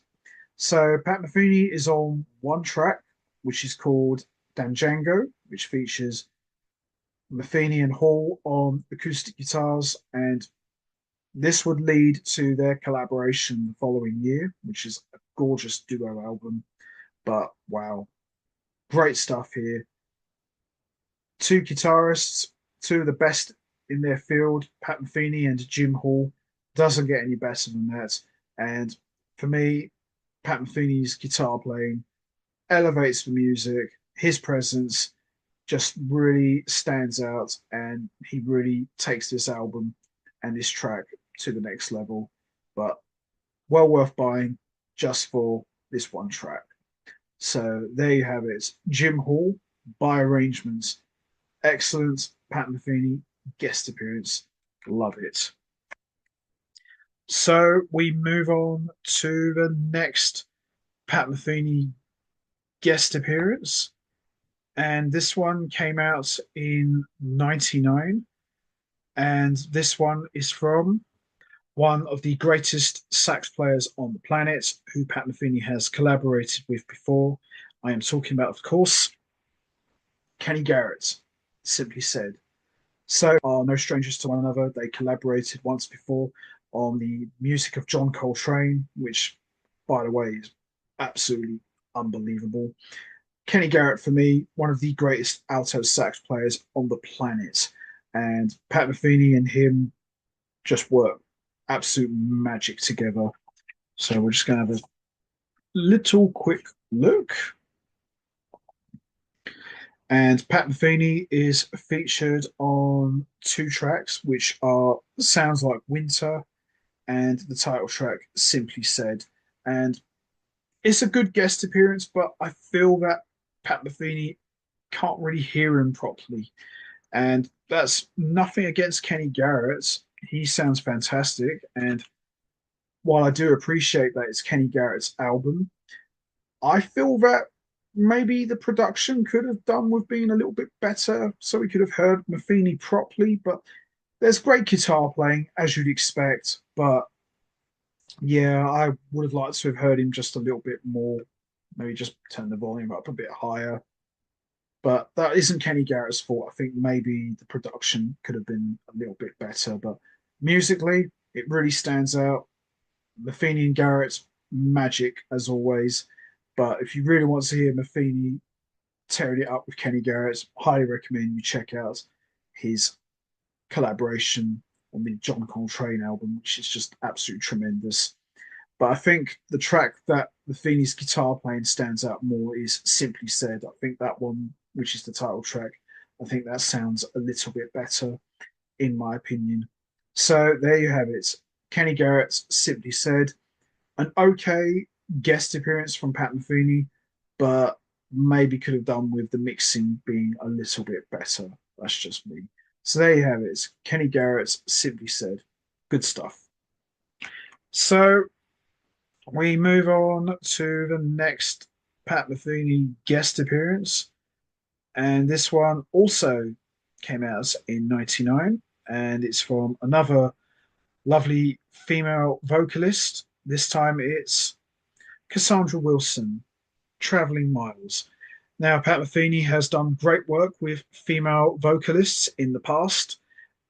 So Pat Metheny is on one track, which is called Danjango, which features Metheny and Hall on acoustic guitars, and this would lead to their collaboration the following year, which is a gorgeous duo album. But wow, great stuff here. Two guitarists, two of the best in their field, Pat Metheny and Jim Hall. Doesn't get any better than that. And for me, Pat Metheny's guitar playing elevates the music. His presence just really stands out, and he really takes this album and this track to the next level. But well worth buying just for this one track. So there you have it. Jim Hall by arrangements. Excellent Pat Metheny guest appearance. Love it. So we move on to the next Pat Metheny guest appearance. And this one came out in 99. And this one is from one of the greatest sax players on the planet, who Pat Metheny has collaborated with before. I am talking about, of course, Kenny Garrett, simply said. So are no strangers to one another. They collaborated once before on the music of John Coltrane, which, by the way, is absolutely unbelievable. Kenny Garrett, for me, one of the greatest alto sax players on the planet. And Pat Metheny and him just work absolute magic together. So we're just going to have a little quick look. And Pat Metheny is featured on two tracks, which are Sounds Like Winter and the title track, Simply Said. And it's a good guest appearance, but I feel that Pat Metheny can't really hear him properly. And that's nothing against Kenny Garrett. He sounds fantastic. And while I do appreciate that it's Kenny Garrett's album, I feel that maybe the production could have done with being a little bit better so we could have heard Metheny properly. But there's great guitar playing, as you'd expect. But yeah, I would have liked to have heard him just a little bit more. Maybe just turn the volume up a bit higher. But that isn't Kenny Garrett's fault. I think maybe the production could have been a little bit better. But musically, it really stands out. Metheny and Garrett's magic as always. But if you really want to hear Metheny tearing it up with Kenny Garrett, highly recommend you check out his collaboration on the John Coltrane album, which is just absolutely tremendous. But I think the track that Metheny's guitar playing stands out more is Simply Said. I think that one, which is the title track, I think that sounds a little bit better, in my opinion. So there you have it. Kenny Garrett's Simply Said. An okay guest appearance from Pat Metheny, but maybe could have done with the mixing being a little bit better. That's just me. So there you have it. Kenny Garrett's Simply Said. Good stuff. So we move on to the next Pat Metheny guest appearance. And this one also came out in 99. And it's from another lovely female vocalist. This time it's Cassandra Wilson, Traveling Miles. Now, Pat Metheny has done great work with female vocalists in the past,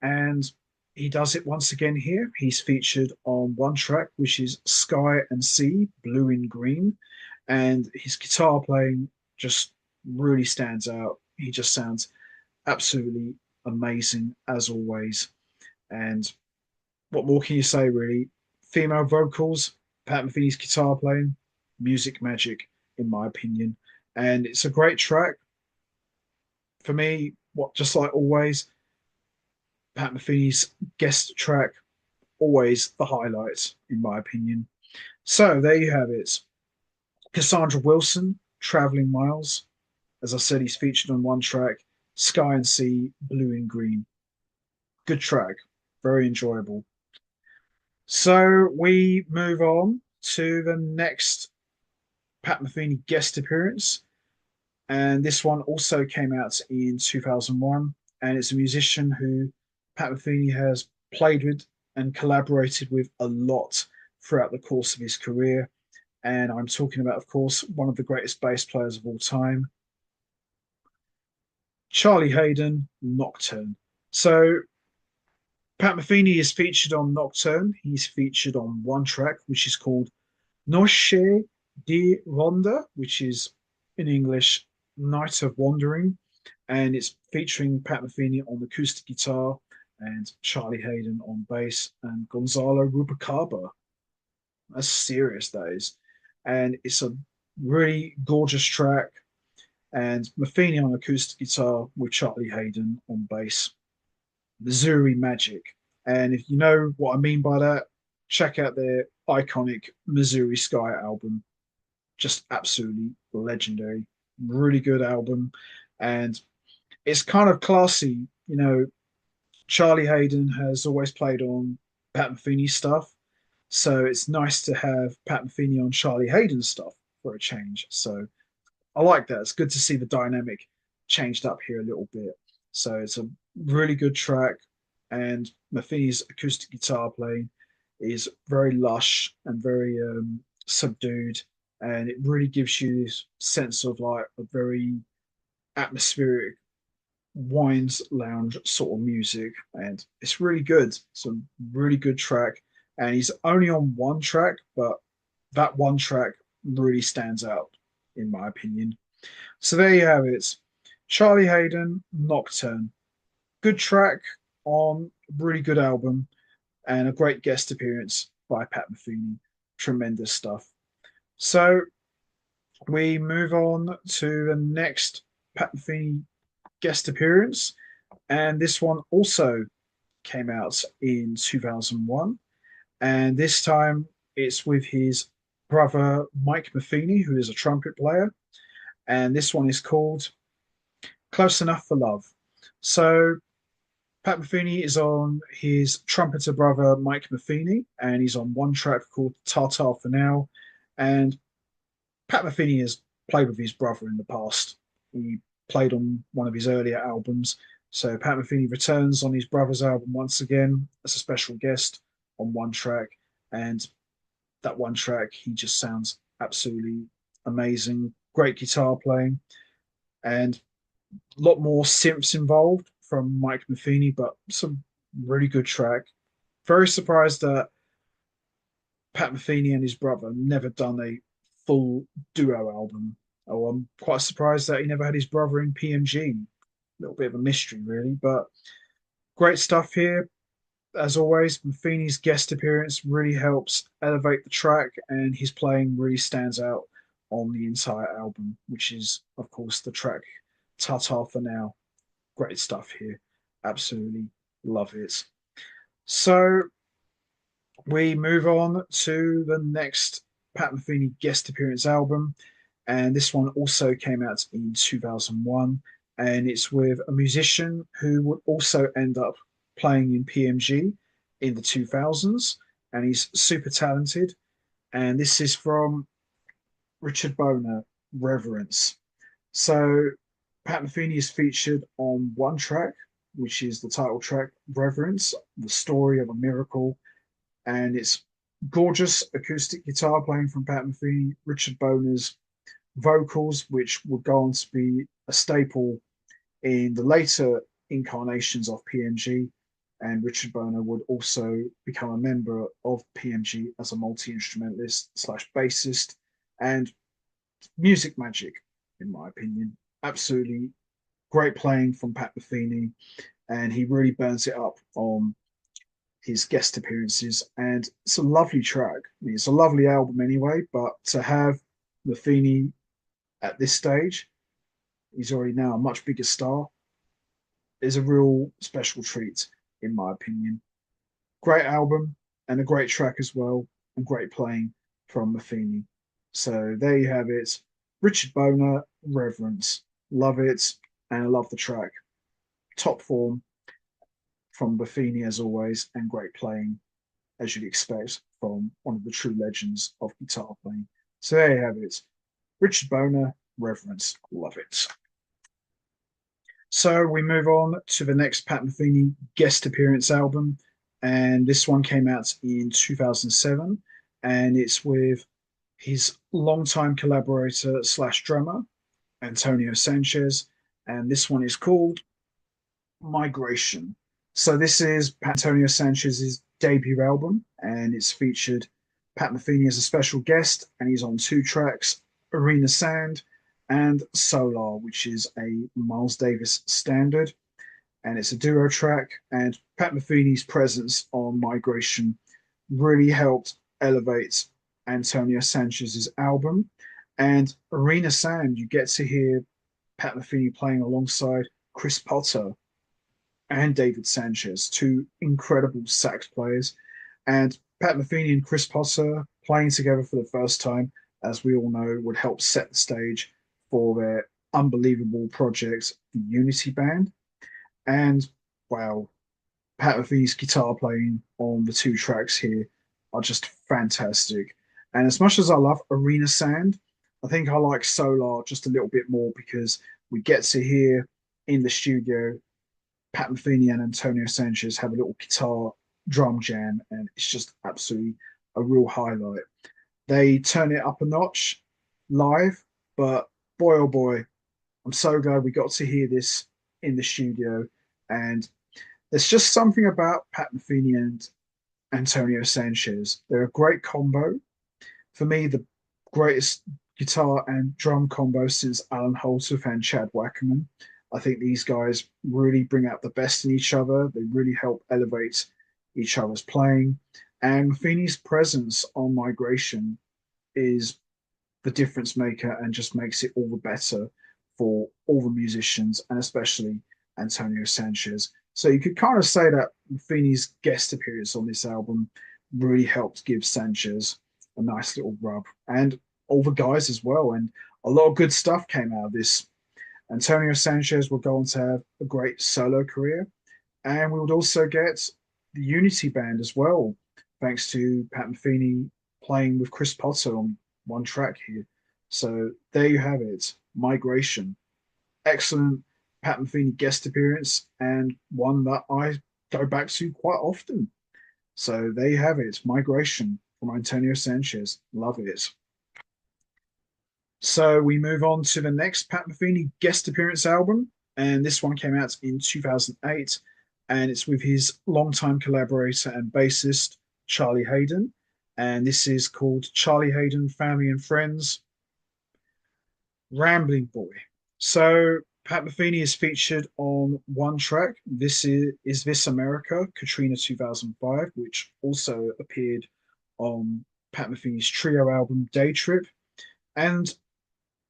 and he does it once again here. He's featured on one track, which is Sky and Sea, Blue and Green, and his guitar playing just really stands out. He just sounds absolutely amazing as always. And what more can you say, really? Female vocals, Pat Metheny's guitar playing, music magic in my opinion. And it's a great track for me. What just like always, Pat Metheny's guest track, always the highlights in my opinion. So there you have it. Cassandra Wilson, Traveling Miles. As I said, he's featured on one track, Sky and Sea, Blue and Green. Good track, very enjoyable. So we move on to the next Pat Metheny guest appearance, and this one also came out in 2001. And it's a musician who Pat Metheny has played with and collaborated with a lot throughout the course of his career. And I'm talking about, of course, one of the greatest bass players of all time, Charlie Hayden, Nocturne. So Pat Metheny is featured on Nocturne. He's featured on one track, which is called Noche de Ronda, which is in English Night of Wandering, and it's featuring Pat Metheny on acoustic guitar and Charlie Hayden on bass and Gonzalo Rubalcaba. That's serious, that is. And it's a really gorgeous track. And Metheny on acoustic guitar with Charlie Hayden on bass. Missouri Magic. And if you know what I mean by that, check out their iconic Missouri Sky album. Just absolutely legendary. Really good album. And it's kind of classy. You know, Charlie Hayden has always played on Pat Metheny stuff. So it's nice to have Pat Metheny on Charlie Hayden stuff for a change. So I like that. It's good to see the dynamic changed up here a little bit. So it's a really good track. And Metheny's acoustic guitar playing is very lush and very subdued. And it really gives you this sense of like a very atmospheric wines lounge sort of music, and it's really good. It's a really good track, and he's only on one track, but that one track really stands out in my opinion. So there you have it, Charlie Hayden, Nocturne. Good track on a really good album, and a great guest appearance by Pat Metheny. Tremendous stuff. So we move on to the next Pat Metheny guest appearance, and this one also came out in 2001. And this time it's with his brother Mike Metheny, who is a trumpet player. And this one is called Close Enough for Love. So Pat Metheny is on his trumpeter brother Mike Metheny, and he's on one track called Tartar for Now. And Pat Metheny has played with his brother in the past. He played on one of his earlier albums. So Pat Metheny returns on his brother's album once again as a special guest on one track. And that one track, he just sounds absolutely amazing. Great guitar playing and a lot more synths involved from Mike Metheny, but some really good track. Very surprised that Pat Metheny and his brother never done a full duo album. Oh, I'm quite surprised that he never had his brother in PMG. A little bit of a mystery, really, but great stuff here. As always, Metheny's guest appearance really helps elevate the track, and his playing really stands out on the entire album, which is, of course, the track Tata for Now. Great stuff here. Absolutely love it. So we move on to the next Pat Metheny guest appearance album, and this one also came out in 2001, and it's with a musician who would also end up playing in PMG in the 2000s, and he's super talented. And this is from Richard Boner, Reverence. So Pat Metheny is featured on one track, which is the title track, Reverence, the story of a miracle, and it's gorgeous acoustic guitar playing from Pat Metheny, Richard Boner's vocals, which would go on to be a staple in the later incarnations of PMG. And Richard Boner would also become a member of PMG as a multi-instrumentalist slash bassist, and music magic, in my opinion. Absolutely great playing from Pat Metheny, and he really burns it up on his guest appearances. And it's a lovely track. I mean, it's a lovely album anyway, but to have Metheny at this stage. He's already now a much bigger star. Is a real special treat, in my opinion. Great album and a great track as well, and great playing from Metheny. So there you have it. Richard Boner, Reverence. Love it, and I love the track. Top form from Metheny as always, and great playing, as you'd expect from one of the true legends of guitar playing. So there you have it. Richard Boner, Reverence. Love it. So we move on to the next Pat Metheny guest appearance album, and this one came out in 2007, and it's with his longtime collaborator slash drummer Antonio Sanchez, and this one is called Migration. So this is Antonio Sanchez's debut album, and it's featured Pat Metheny as a special guest, and he's on two tracks, Arena Sand and Solar, which is a Miles Davis standard, and it's a duo track. And Pat Metheny's presence on Migration really helped elevate Antonio Sanchez's album. And Arena Sand, you get to hear Pat Metheny playing alongside Chris Potter and David Sanchez, two incredible sax players. And Pat Metheny and Chris Potter playing together for the first time, as we all know, would help set the stage for their unbelievable project, the Unity Band. And wow, Pat Metheny's guitar playing on the two tracks here are just fantastic. And as much as I love Arena Sand, I think I like Solar just a little bit more because we get to hear in the studio Pat Metheny and Antonio Sanchez have a little guitar drum jam, and it's just absolutely a real highlight. They turn it up a notch live, but boy oh boy, I'm so glad we got to hear this in the studio. And there's just something about Pat Metheny and Antonio Sanchez. They're a great combo. For me, the greatest guitar and drum combo since Alan Holdsworth and Chad Wackerman. I think these guys really bring out the best in each other. They really help elevate each other's playing. And Metheny's presence on Migration is the difference maker and just makes it all the better for all the musicians and especially Antonio Sanchez. So you could kind of say that Metheny's guest appearance on this album really helped give Sanchez a nice little rub, and all the guys as well. And a lot of good stuff came out of this. Antonio Sanchez will go on to have a great solo career, and we would also get the Unity Band as well, thanks to Pat Metheny playing with Chris Potter on one track here. So there you have it, Migration. Excellent Pat Metheny guest appearance, and one that I go back to quite often. So there you have it, Migration from Antonio Sanchez. Love it. So we move on to the next Pat Metheny guest appearance album, and this one came out in 2008, and it's with his longtime collaborator and bassist Charlie Hayden, and this is called Charlie Hayden Family and Friends Rambling Boy. So Pat Metheny is featured on one track. Is This America, Katrina 2005, which also appeared on Pat Metheny's trio album Day Trip. And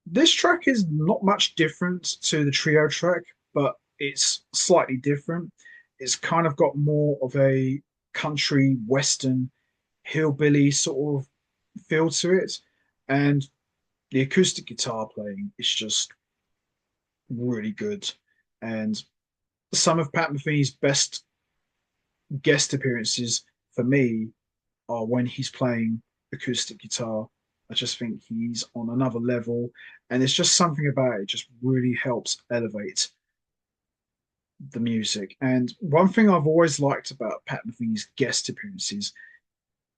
this track is not much different to the trio track, but it's slightly different. It's kind of got more of a country western hillbilly sort of feel to it, and the acoustic guitar playing is just really good. And some of Pat Metheny's best guest appearances for me are when he's playing acoustic guitar. I just think he's on another level, and it's just something about it just really helps elevate the music. And one thing I've always liked about Pat Metheny's guest appearances,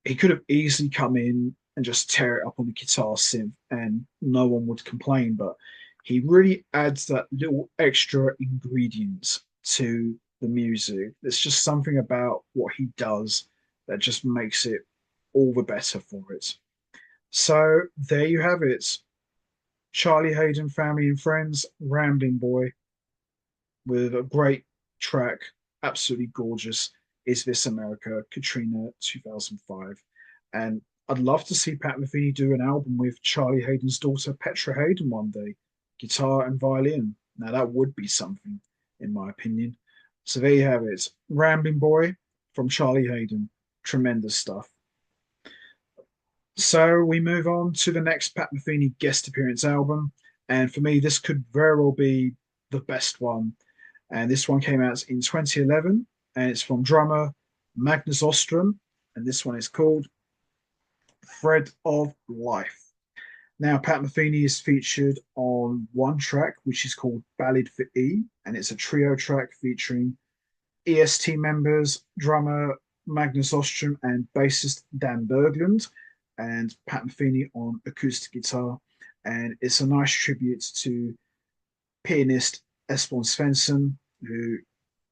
he could have easily come in and just tear it up on the guitar synth, and no one would complain. But he really adds that little extra ingredient to the music. There's just something about what he does that just makes it all the better for it. So there you have it. Charlie Hayden, Family and Friends, Rambling Boy, with a great track, absolutely gorgeous, Is This America, Katrina 2005. And I'd love to see Pat Metheny do an album with Charlie Hayden's daughter Petra Hayden one day, guitar and violin. Now that would be something, in my opinion. So there you have it, Rambling Boy from Charlie Hayden, tremendous stuff. So we move on to the next Pat Metheny guest appearance album, and for me, this could very well be the best one. And this one came out in 2011, and it's from drummer Magnus Ostrom, and this one is called Thread of Life. Now, Pat Metheny is featured on one track, which is called Ballad for E, and it's a trio track featuring EST members, drummer Magnus Ostrom and bassist Dan Berglund, and Pat Metheny on acoustic guitar. And it's a nice tribute to pianist Esbjörn Svensson, who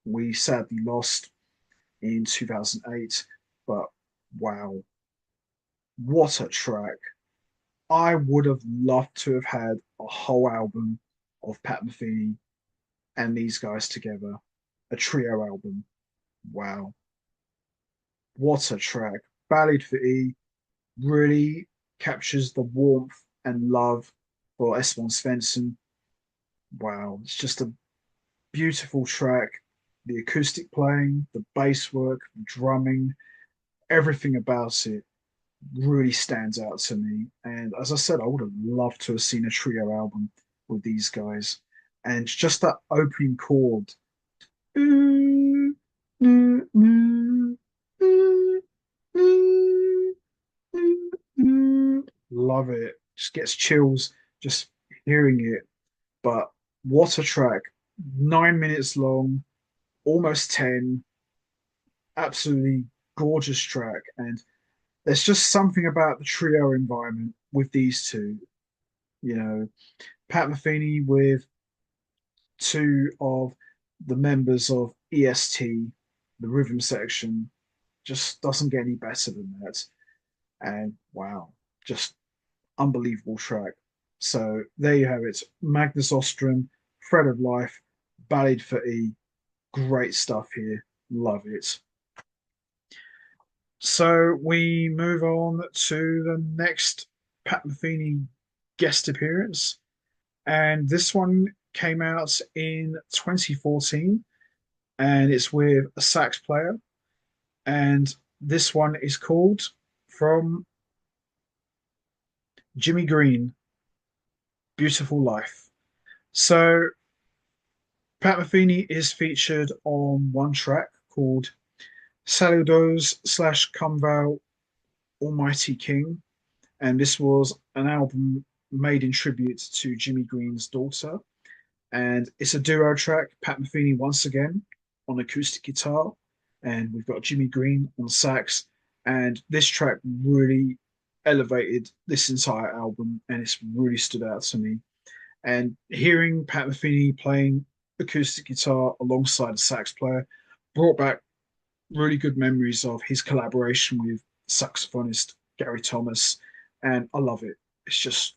we sadly lost in 2008. But wow, what a track! I would have loved to have had a whole album of Pat Metheny and these guys together, a trio album. Wow, what a track! Ballad for E really captures the warmth and love for Esbjörn Svensson. Wow, it's just a beautiful track. The acoustic playing, the bass work, the drumming, everything about it really stands out to me. And as I said, I would have loved to have seen a trio album with these guys. And just that opening chord. Love it. Just gets chills just hearing it. But what a track. 9 minutes long, almost 10. Absolutely gorgeous track. And there's just something about the trio environment with these two. You know, Pat Metheny with two of the members of EST, the rhythm section, just doesn't get any better than that. And wow, just unbelievable track. So there you have it. Magnus Ostrom, Thread of Life, Ballad for E. Great stuff here. Love it. So we move on to the next Pat Metheny guest appearance. And this one came out in 2014 and it's with a sax player. And this one is called From Jimmy Green, Beautiful Life. So Pat Metheny is featured on one track called Saludos slash Come Almighty King. And this was an album made in tribute to Jimmy Green's daughter. And it's a duo track, Pat Metheny once again on acoustic guitar, and we've got Jimmy Green on sax. And this track really elevated this entire album, and it's really stood out to me. And hearing Pat Metheny playing acoustic guitar alongside a sax player brought back really good memories of his collaboration with saxophonist Gary Thomas, and I love it. It's just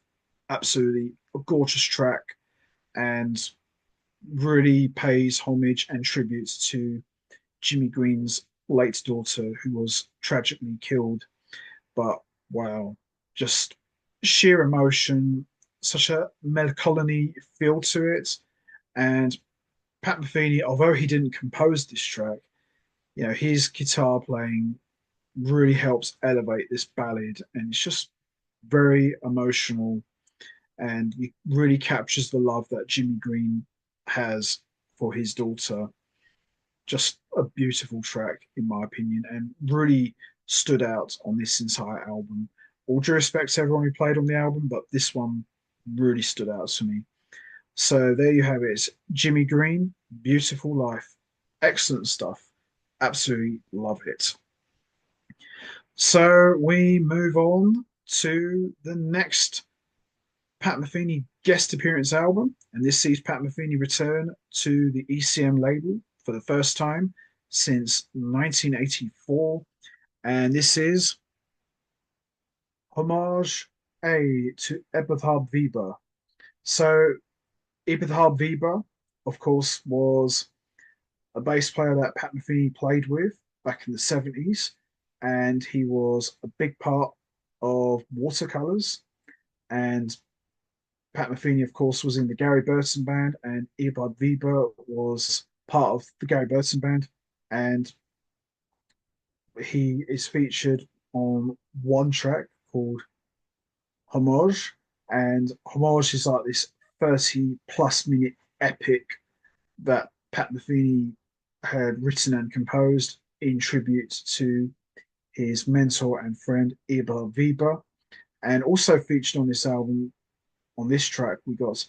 absolutely a gorgeous track and really pays homage and tribute to Jimmy Green's late daughter, who was tragically killed. But wow, just sheer emotion, such a melancholy feel to it. And Pat Metheny, although he didn't compose this track, his guitar playing really helps elevate this ballad, and it's just very emotional, and it really captures the love that Jimmy Green has for his daughter. Just a beautiful track, in my opinion, and really stood out on this entire album. All due respect to everyone who played on the album, but this one really stood out to me. So there you have it. Jimmy Green, Beautiful Life. Excellent stuff. Absolutely love it. So we move on to the next Pat Metheny guest appearance album, and this sees Pat Metheny return to the ECM label for the first time since 1984, and this is Homage A to Eberhard Weber. So Eberhard Weber, of course, was a bass player that Pat Metheny played with back in the 70s, and he was a big part. of watercolors. And Pat Metheny, of course, was in the Gary Burton band, and Eobard Weber was part of the Gary Burton band. And he is featured on one track called Homage. And Homage is like this 30 plus minute epic that Pat Metheny had written and composed in tribute to his mentor and friend Eobard Weber. And also featured on this album, on this track, we got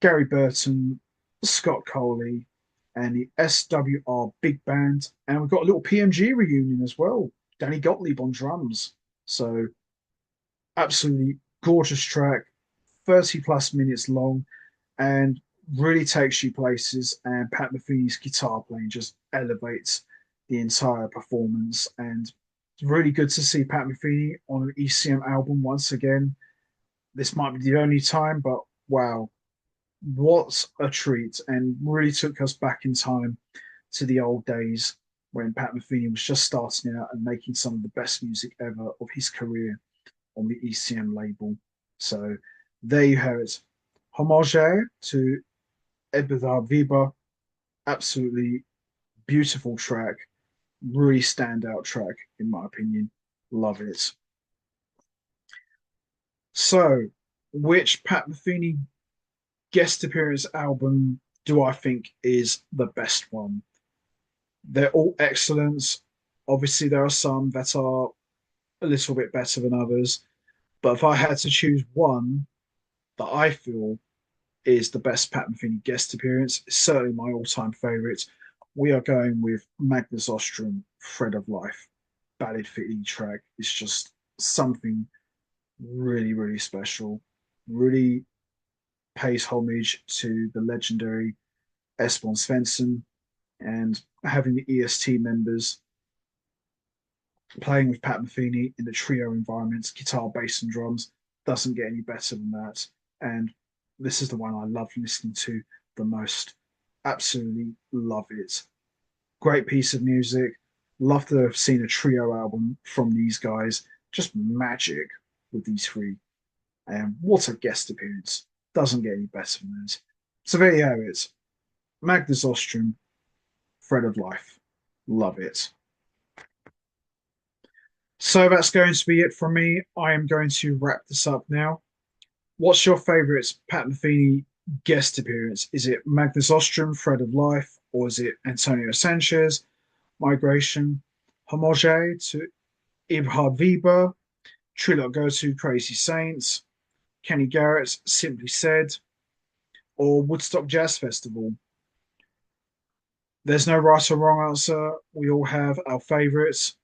Gary Burton, Scott Coley, and the SWR Big Band. And we've got a little PMG reunion as well. Danny Gottlieb on drums. So absolutely gorgeous track, 30 plus minutes long, and really takes you places. And Pat Metheny's guitar playing just elevates the entire performance. And it's really good to see Pat Metheny on an ECM album once again. This might be the only time, but wow, what a treat. And really took us back in time to the old days when Pat Metheny was just starting out and making some of the best music ever of his career on the ECM label. So there you have it. Homage to Eobard Weber. Absolutely beautiful track. Really standout track, in my opinion. Love it. So, which Pat Metheny guest appearance album do I think is the best one? They're all excellent. Obviously, there are some that are a little bit better than others. But if I had to choose one that I feel is the best Pat Metheny guest appearance, it's certainly my all-time favourite. We are going with Magnus Ostrom, Thread of Life. Ballad for E track. It's just something really, really special. Really pays homage to the legendary Esbjörn Svensson, and having the EST members playing with Pat Metheny in the trio environments, guitar, bass, and drums, doesn't get any better than that. And this is the one I love listening to the most. Absolutely love it. Great piece of music. Love to have seen a trio album from these guys. Just magic with these three. And what a guest appearance. Doesn't get any better than that. So there you have it. Magnus Ostrom, Thread of Life. Love it. So that's going to be it from me. I am going to wrap this up now. What's your favourite Pat Metheny guest appearance? Is it Magnus Ostrom, Thread of Life, or is it Antonio Sanchez, Migration, Homage to Eobard Weber, Trilot Go to Crazy Saints, Kenny Garrett, Simply Said, or Woodstock Jazz Festival? There's no right or wrong answer. We all have our favourites.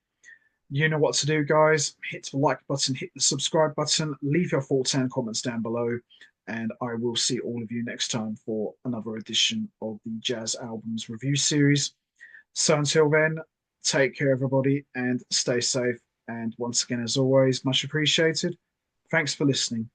You know what to do, guys. Hit the like button, hit the subscribe button, leave your thoughts and comments down below, and I will see all of you next time for another edition of the Jazz Albums Review Series. So until then, take care, everybody, and stay safe. And once again, as always, much appreciated. Thanks for listening.